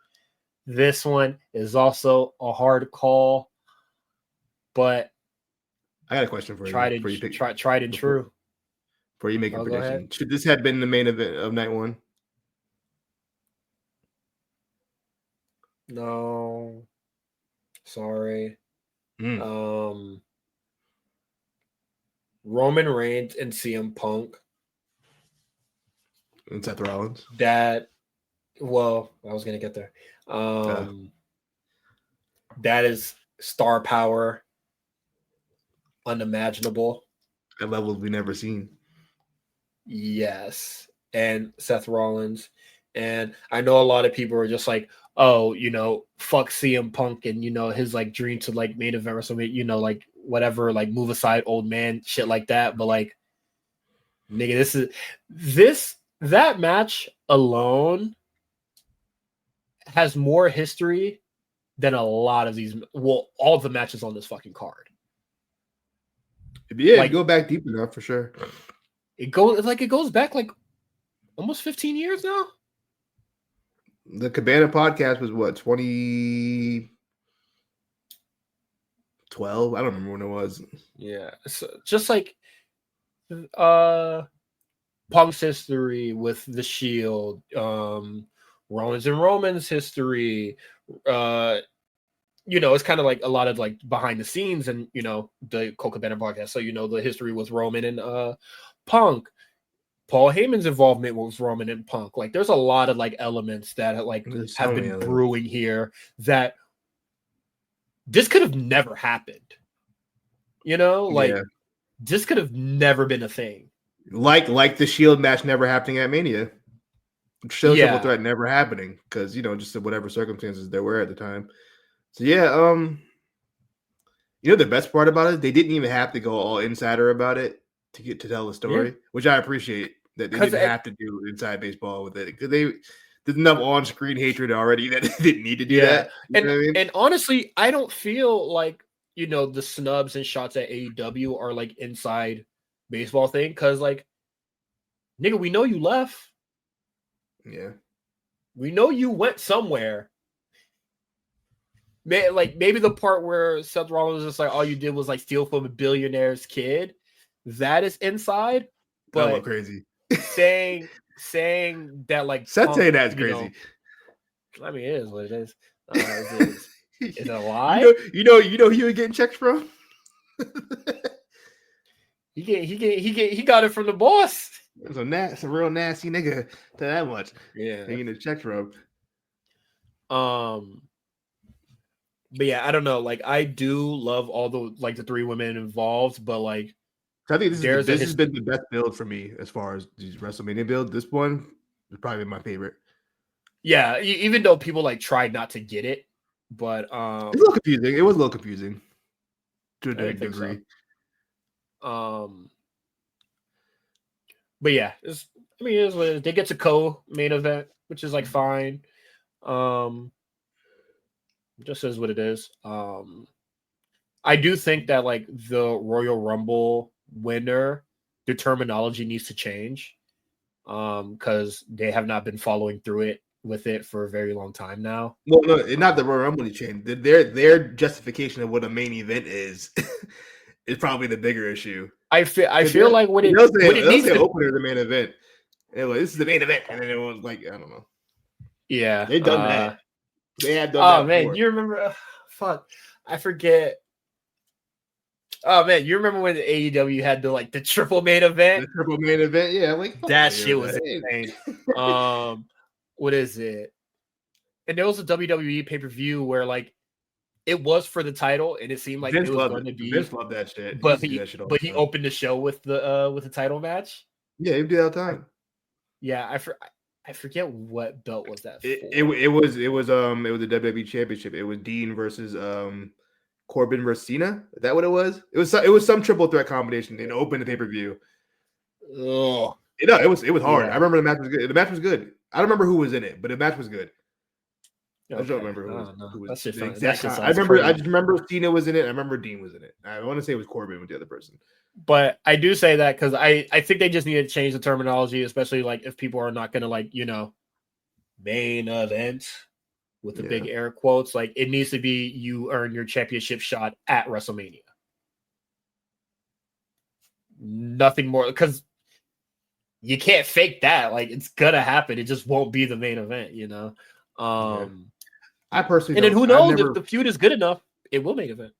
This one is also a hard call, but I got a question for you. Tried and true. Before you make a prediction, should this have been the main event of night one? No. Sorry. Roman Reigns and CM Punk. And Seth Rollins. I was going to get there. That is star power. Unimaginable. At levels we've never seen. Yes. And Seth Rollins. And I know a lot of people are just like, oh, fuck CM Punk and, his like dream to like main event or something, like whatever, like move aside old man, shit like that. But like, nigga, that match alone has more history than a lot of these, all the matches on this fucking card. Yeah, like, go back deep enough for sure. It goes back like almost 15 years now. The Cabana podcast was what, 2012? I don't remember when it was. Yeah, so just like Punk's history with the Shield, Rollins and Roman's history, it's kind of like a lot of like behind the scenes and, the Colt Cabana podcast. So, the history with Roman and Punk, Paul Heyman's involvement with Roman and Punk. Like there's a lot of like elements that like have been brewing here that this could have never happened. This could have never been a thing. Like the Shield match never happening at Mania. Show triple threat never happening because, just whatever circumstances there were at the time. So the best part about it, they didn't even have to go all insider about it to get to tell the story, which I appreciate that they didn't have to do inside baseball with it because there's enough on-screen hatred already that they didn't need to do that. And honestly, I don't feel like the snubs and shots at AEW are like inside baseball thing because like, nigga, we know you left. Yeah, we know you went somewhere. Maybe the part where Seth Rollins was just like all you did was like steal from a billionaire's kid, that is inside. But crazy saying that like Seth saying that's crazy. I mean, it is what it is. Is it a lie? You know, he was getting checks from. He got it from the boss. It's a real nasty nigga to that much. Yeah. Taking the check from. But yeah, I don't know. Like, I do love all the 3 women involved, but like, So I think this has been the best build for me as far as these WrestleMania build. This one is probably my favorite. Yeah, even though people like tried not to get it, but it's a little confusing. It was a little confusing to a degree. But yeah, it is what it is. They get to co-main event, which is like fine. Just is what it is. I do think that like the Royal Rumble winner, the terminology needs to change. Because they have not been following through with it for a very long time now. Well, no, not the Royal Rumble change. Their justification of what a main event is probably the bigger issue. I feel like what it needs to opener the main event. Like, this is the main event, and then it was like, I don't know. Yeah, they've done that. They had done that. Oh man, you remember? Fuck, I forget. Oh man, you remember when the AEW had the triple main event? The triple main event, yeah. Like that shit was insane. What is it? And there was a WWE pay-per-view where like it was for the title, and it seemed like Vince it was going to be. Vince loved that shit. But he opened the show with the title match. Yeah, he did all the time. Yeah, I forget what belt was that. It was the WWE Championship. It was Dean versus Corbin versus Cena. Is that what it was? It was some triple threat combination. They opened the pay-per-view. Oh, it was hard. Yeah. I remember the match was good. The match was good. I don't remember who was in it, but the match was good. Okay. I don't remember who was the exact. I just remember Cena was in it. I remember Dean was in it. I want to say it was Corbin with the other person. But I do say that because I think they just need to change the terminology, especially like if people are not going to main event with the big air quotes. Like it needs to be you earn your championship shot at WrestleMania. Nothing more, because you can't fake that. Like it's gonna happen. It just won't be the main event, I personally, and then who knows if the feud is good enough, it will main event.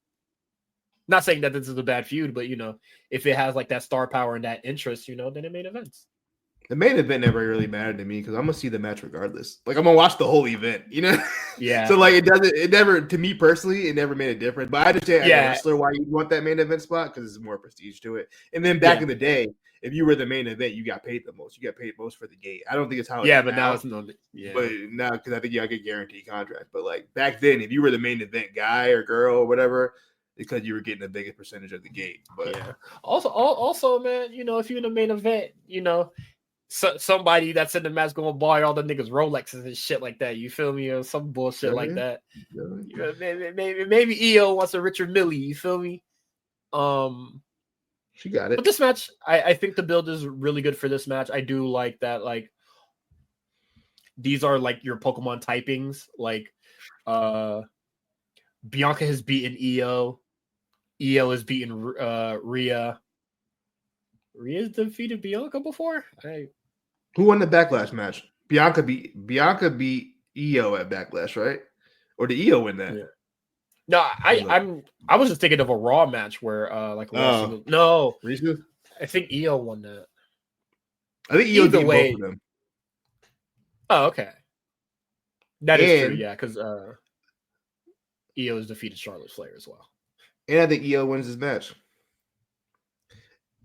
Not saying that this is a bad feud, but if it has like that star power and that interest, then it main events. The main event never really mattered to me because I'm gonna see the match regardless. Like I'm gonna watch the whole event, Yeah. So like it never, to me personally, it never made a difference. But I understand as a wrestler why you want that main event spot because there's more prestige to it. And then back in the day, if you were the main event, you got paid the most. You got paid most for the gate. I don't think it's how. But now it's not. Yeah. But now because I think you get guaranteed contract. But like back then, if you were the main event guy or girl or whatever, because you were getting the biggest percentage of the gate. But also, man, if you're in the main event, somebody that's in the match gonna buy all the niggas Rolexes and shit like that. You feel me? Or some bullshit like that. Maybe EO wants a Richard Mille. You feel me? She got it. But this match, I think the build is really good for this match. I do like that. Like these are like your Pokemon typings. Like Bianca has beaten EO. EO has beaten Rhea. Rhea's defeated Bianca before? Who won the Backlash match? Bianca beat EO at Backlash, right? Or did EO win that? Yeah. No, I was just thinking of a Raw match where no, Risa? I think EO won that. I think EO beat both of them. Oh, okay. That is true, yeah, because EO has defeated Charlotte Flair as well. And I think EO wins this match.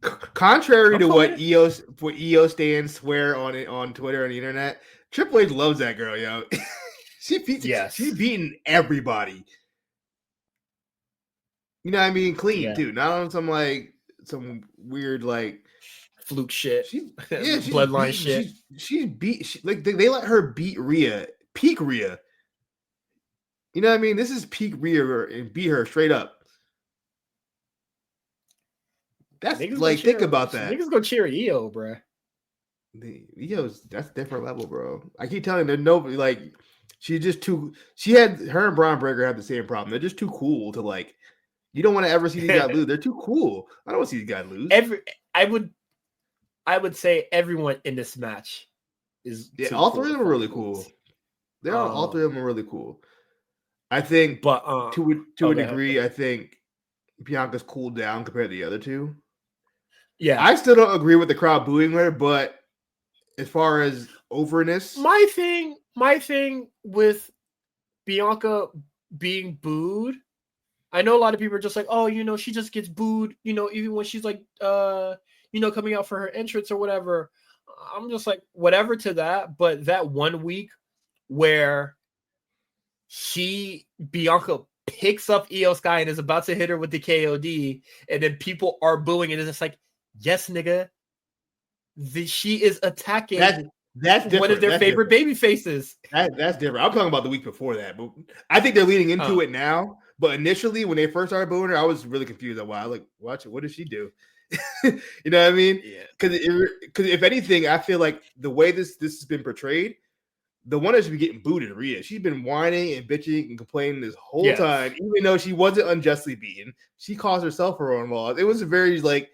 Contrary to what EO stands swear on Twitter and the internet, Triple H loves that girl, yo. She's beating everybody. You know what I mean? Clean too. Not on some weird fluke shit. She's bloodline shit. They let her beat Rhea, peak Rhea. You know what I mean? This is peak Rhea and beat her straight up. That's think about that. Niggas gonna cheer EO, bro. That's a different level, bro. I keep telling you, there's she's just too. Her and Braun Breaker have the same problem. They're just too cool to You don't want to ever see these guys lose. They're too cool. I don't want to see these guys lose. I would say everyone in this match is. Yeah, all three of them are really cool. All three of them are really cool. I think, but to a degree, I think Bianca's cooled down compared to the other two. Yeah. I still don't agree with the crowd booing her, but as far as overness, My thing with Bianca being booed, I know a lot of people are just like, oh, she just gets booed, even when she's like, coming out for her entrance or whatever. I'm just like, whatever to that. But that 1 week where Bianca picks up Io Sky and is about to hit her with the KOD, and then people are booing, and it's just like, yes, nigga, she is attacking that's different. one of their favorite baby faces. That's different. I'm talking about the week before that, but I think they're leading into it now. But initially, when they first started booing her, I was really confused. Like, wow, watch it. What does she do? You know what I mean? Yeah. Because if anything, I feel like the way this has been portrayed, the one that should be getting booed is Rhea. She's been whining and bitching and complaining this whole time, even though she wasn't unjustly beaten. She caused herself her own loss. It was a very like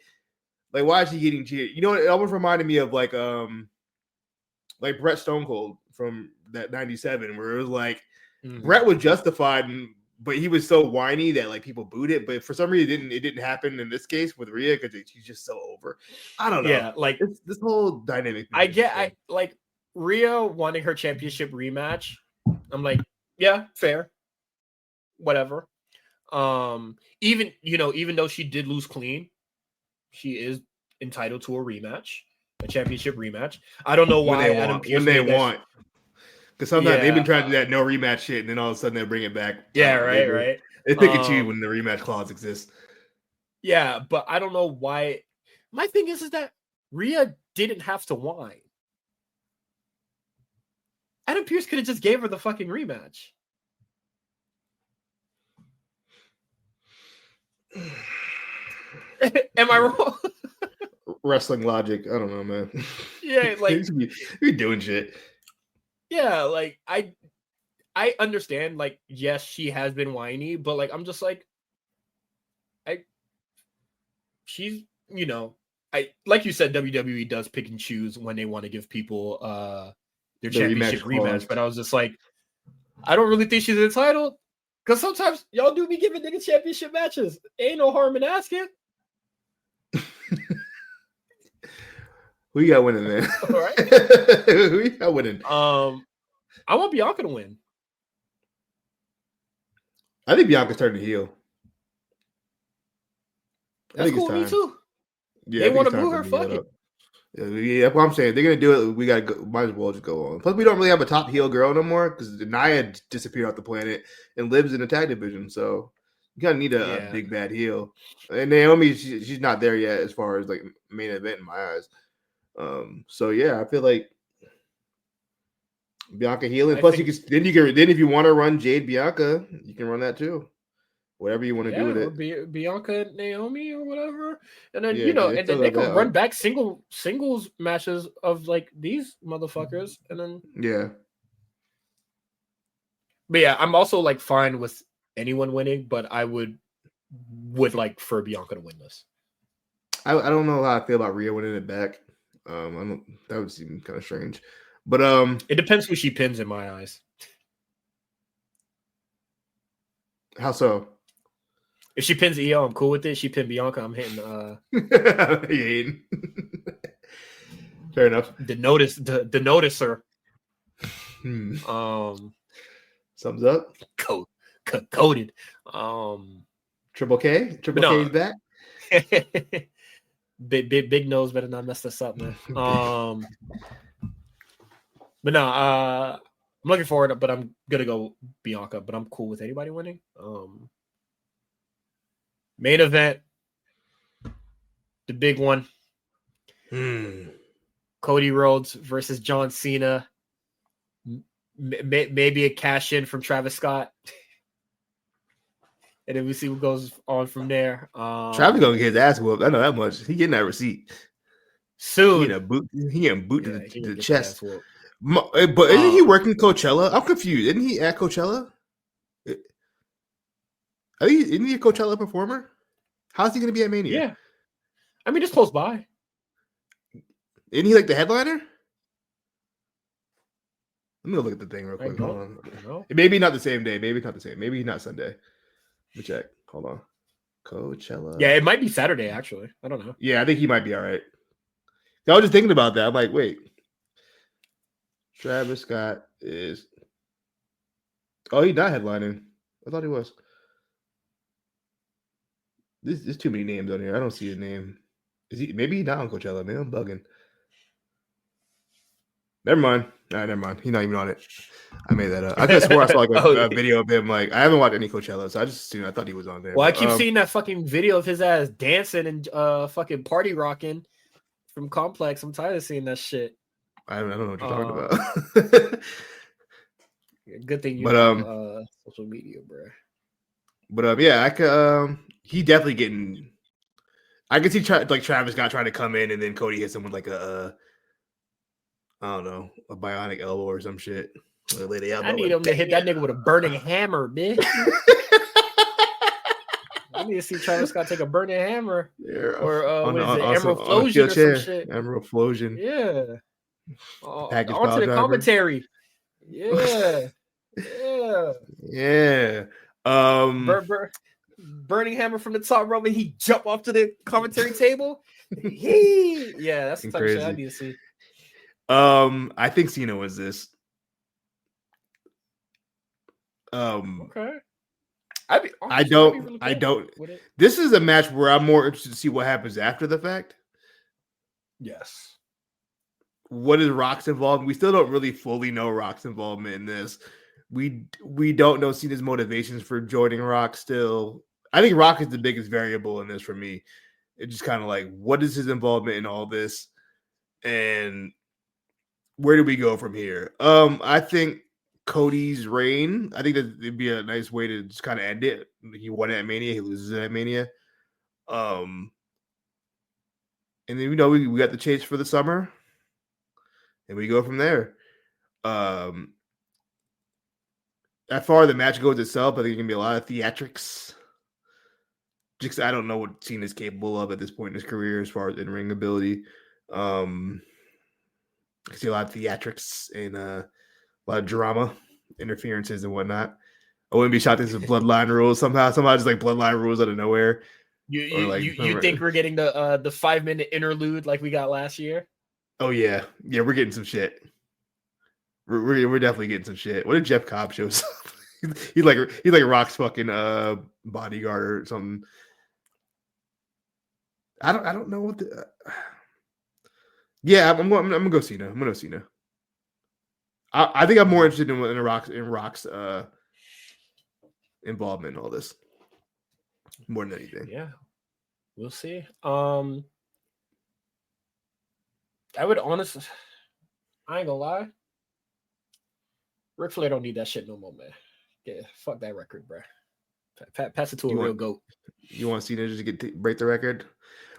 why is she getting cheated? You know, it almost reminded me of like Brett Stone Cold from that 97, where it was like Brett was justified, but he was so whiny that like people booed it. But for some reason, it didn't happen in this case with Rhea because she's just so over. I don't know. Yeah, like this whole dynamic. I like Rhea wanting her championship rematch. I'm like, yeah, fair, whatever. Even though she did lose clean, she is entitled to a championship rematch. I don't know why Adam Pearce when they want. Because sometimes they've been trying to do that no rematch shit, and then all of a sudden they'll bring it back. Yeah, right. They pick and choose when the rematch clause exists. Yeah, but I don't know why. My thing is that Rhea didn't have to whine. Adam Pearce could have just gave her the fucking rematch. Am I wrong? Wrestling logic. I don't know, man. Yeah, like you're doing shit. Yeah, like I understand. Like, yes, she has been whiny, but like I'm just like, she's like you said, WWE does pick and choose when they want to give people their championship rematch. But I was just like, I don't really think she's entitled, because sometimes y'all do be giving niggas championship matches. Ain't no harm in asking. Who you got winning, man? All right. Who you got winning? I want Bianca to win. I think Bianca's turning heel. That's cool. Me too. Yeah, they want to boo her. Fuck it. Yeah, that's what I'm saying. They're gonna do it. We gotta go. Might as well just go on. Plus, we don't really have a top heel girl no more because Nia disappeared off the planet and lives in the tag division. So you kind of need a big bad heel. And Naomi, she's not there yet as far as like main event in my eyes. So yeah, I feel like Bianca healing. Plus, you can then if you want to run Jade Bianca, you can run that too. Whatever you want to do with it, Bianca and Naomi or whatever, and then and then they can run back singles matches of like these motherfuckers, and then But yeah, I'm also like fine with anyone winning, but I would like for Bianca to win this. I don't know how I feel about Rhea winning it back. That would seem kind of strange, but it depends who she pins in my eyes. How so? If she pins Io, I'm cool with it. She pinned Bianca, I'm hitting. Fair enough. The noticer. Sums up. Coded. Triple K. Triple K is back. big nose better not mess this up, man. But no, I'm looking forward, but I'm gonna go Bianca. But I'm cool with anybody winning. Main event, the big one. Cody Rhodes versus John Cena. Maybe a cash in from Travis Scott. And then we see what goes on from there. Travis gonna get his ass whooped. I know that much. He getting that receipt soon. He getting boot to the chest. But isn't he working Coachella? I'm confused. Isn't he at Coachella? Isn't he a Coachella performer? How's he going to be at Mania? Yeah. I mean, it's close by. Isn't he like the headliner? Let me go look at the thing real quick. Hold on. Maybe not the same day. Maybe not the same. Maybe not Sunday. Let me check. Hold on. Coachella. Yeah, it might be Saturday, actually. I don't know. Yeah, I think he might be all right. I was just thinking about that. I'm like, wait. Travis Scott is... Oh, he's not headlining. I thought he was. There's too many names on here. I don't see a name. Is he? Maybe he's not on Coachella. Maybe I'm bugging. Never mind. All right, never mind. He's not even on it. I made that up. I could have swore I saw like a video of him. Like, I haven't watched any Coachella, so I just assumed, I thought he was on there. Well, I keep seeing that fucking video of his ass dancing and fucking party rocking from Complex. I'm tired of seeing that shit. I don't know what you're talking about. Good thing you know social media, bro. But yeah, I could. He definitely getting. I could see Travis Scott trying to come in, and then Cody hits him with like I don't know, a bionic elbow or some shit. I need him to hit that nigga with a burning hammer, bitch. I need to see Travis Scott take a burning hammer, or Emerald Flosion or some shit. Emerald Flosion, yeah. Onto the commentary, yeah. Burning hammer from the top rope, and he jump off to the commentary table. Yeah, that's the type of shit I need to see. I think Cena was this. Okay. I don't. This is a match where I'm more interested to see what happens after the fact. Yes. What is Rock's involvement? We still don't really fully know Rock's involvement in this. We don't know Cena's motivations for joining Rock still. I think Rock is the biggest variable in this for me. It's just kind of like, what is his involvement in all this? And where do we go from here? I think Cody's reign, I think that it'd be a nice way to just kind of end it. He won at Mania, he loses at Mania. And then we got the chase for the summer. And we go from there. As far as the match goes itself, I think it's gonna be a lot of theatrics. Just I don't know what Cena's capable of at this point in his career as far as in-ring ability. I see a lot of theatrics and a lot of drama, interferences and whatnot. I wouldn't be shocked if this is Bloodline rules somehow just like Bloodline rules out of nowhere. You think we're getting the 5-minute interlude like we got last year? Oh yeah, we're getting some shit. We're definitely getting some shit. What if Jeff Cobb shows up? he's like Rock's fucking bodyguard or something. I don't know what the. Yeah, I'm gonna go Cena. I'm gonna go Cena. I think I'm more interested in Rock's involvement in all this more than anything. Yeah, we'll see. I would honestly, I ain't gonna lie. Ric Flair don't need that shit no more, man. Yeah, fuck that record, bro. Pass it to a real goat. You want Cena just to break the record?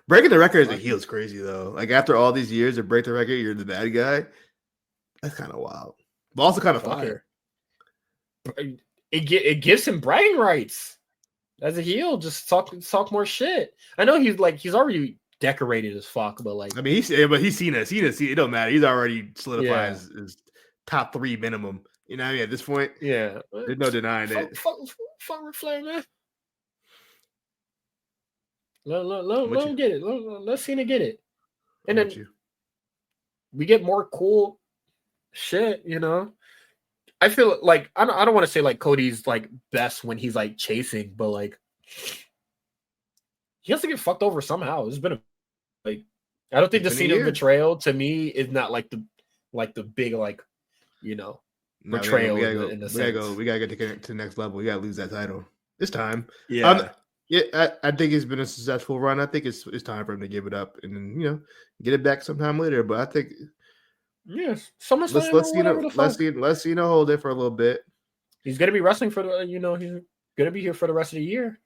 Breaking the record as a heel is crazy, though. Like, after all these years to break the record, you're the bad guy. That's kind of wild. But also kind of fire. It gives him bragging rights. As a heel, just talk more shit. I know he's already decorated as fuck, but like, I mean, he's Cena. It don't matter. He's already solidified his top 3 minimum. You know what I mean? At this point, yeah, there's no denying it. Fuck Ric Flair, man. Let him get it. Let Cena get it, and then we get more cool shit. You know, I feel like I don't want to say like Cody's like best when he's like chasing, but like he has to get fucked over somehow. It's been I don't think the Cena betrayal to me is not like the big like betrayal. We gotta get to the next level. We gotta lose that title this time. Yeah. I think it's been a successful run. I think it's time for him to give it up and then get it back sometime later. But I think let's hold it for a little bit. He's gonna be wrestling for the he's gonna be here for the rest of the year.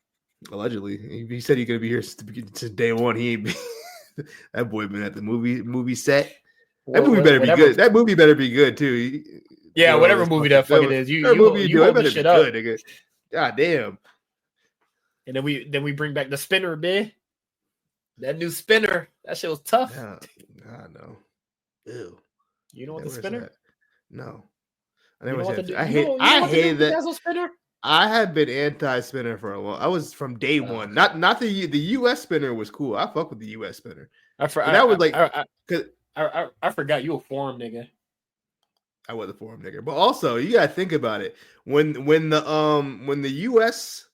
Allegedly, he said he's gonna be here since day one. He ain't be that boy been at the movie set. That movie better be good. That movie better be good too. Yeah, whatever movie that fucking is, you better shit up. Nigga. God damn. And then we bring back the spinner, man. That new spinner, that shit was tough. I know. Ew. You know what the spinner? No. I hate that. Spinner? I had been anti-spinner for a long. I was from day one. Not the US spinner was cool. I fuck with the US spinner. But that was like I forgot you a forum nigga. I was a forum nigga. But also you gotta think about it. When the US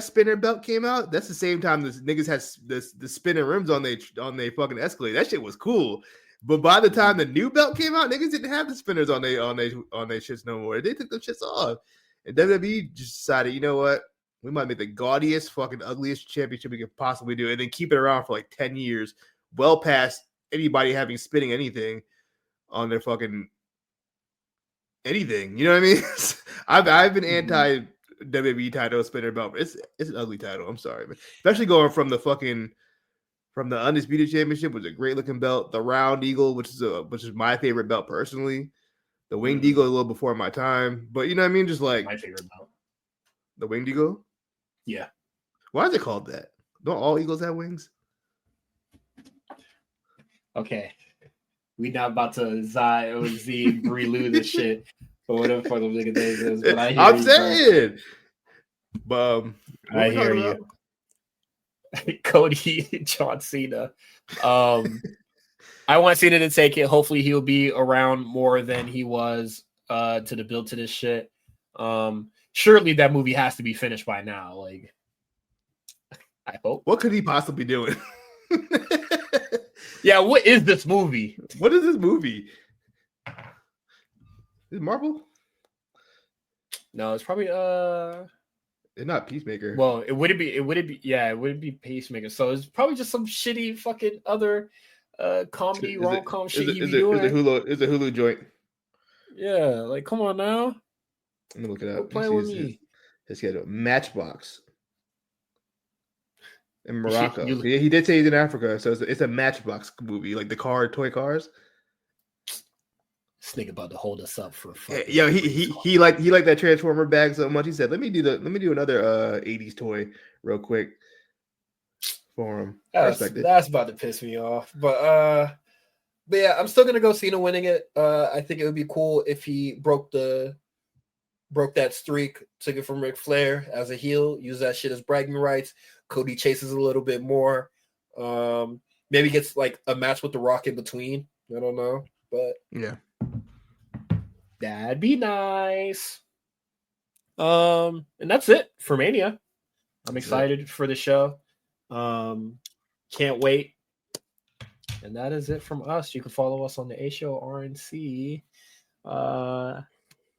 spinner belt came out, that's the same time this niggas had the spinning rims on they fucking Escalade. That shit was cool. But by the time the new belt came out, niggas didn't have the spinners on they shits no more. They took them shits off. And WWE just decided, you know what? We might make the gaudiest, fucking ugliest championship we could possibly do, and then keep it around for like 10 years, well past anybody having spinning anything on their fucking anything. You know what I mean? I've been anti WWE title spinner belt. It's an ugly title. I'm sorry, man. Especially going from the Undisputed Championship, was a great looking belt. The Round Eagle, which is my favorite belt personally. The Winged Eagle a little before my time, but you know what I mean? Just like my favorite belt. The Winged Eagle? Yeah. Why is it called that? Don't all eagles have wings? Okay. We not about to Z Brie this shit. But whatever fuck those nigga days is. But I'm saying. But I hear you. Cody John Cena. I want Cena to take it. Hopefully he'll be around more than he was to the build to this shit. Surely that movie has to be finished by now. Like, I hope. What could he possibly be doing? Yeah, what is this movie? What is this movie? Is it Marvel? No, it's probably it's not Peacemaker. Well, it wouldn't be Peacemaker. So it's probably just some shitty fucking other comedy rom-com shit he be doing. It's a Hulu joint. Yeah, like come on now. Let me look it up. Play with me. His schedule. Matchbox in Morocco. Yeah, he did say he's in Africa, so it's a Matchbox movie, like the toy cars. This nigga about to hold us up for yeah. He liked that Transformer bag so much. He said, "Let me do another 80s toy real quick for him." That's about to piss me off, but yeah, I'm still gonna go Cena winning it. I think it would be cool if he broke that streak, took it from Ric Flair as a heel, use that shit as bragging rights. Cody chases a little bit more. Maybe gets like a match with The Rock in between. I don't know, but yeah, that'd be nice. And that's it for Mania. I'm excited for the show. Can't wait. And that is it from us. You can follow us on the A Show RNC.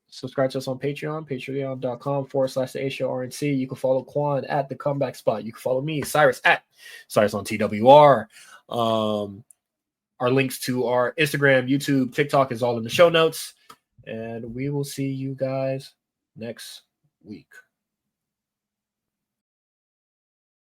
Subscribe to us on Patreon, patreon.com/the A Show RNC. You can follow Quan at the Comeback Spot. You can follow me, Cyrus, at Cyrus on TWR. Our links to our Instagram, YouTube, TikTok is all in the show notes. And we will see you guys next week.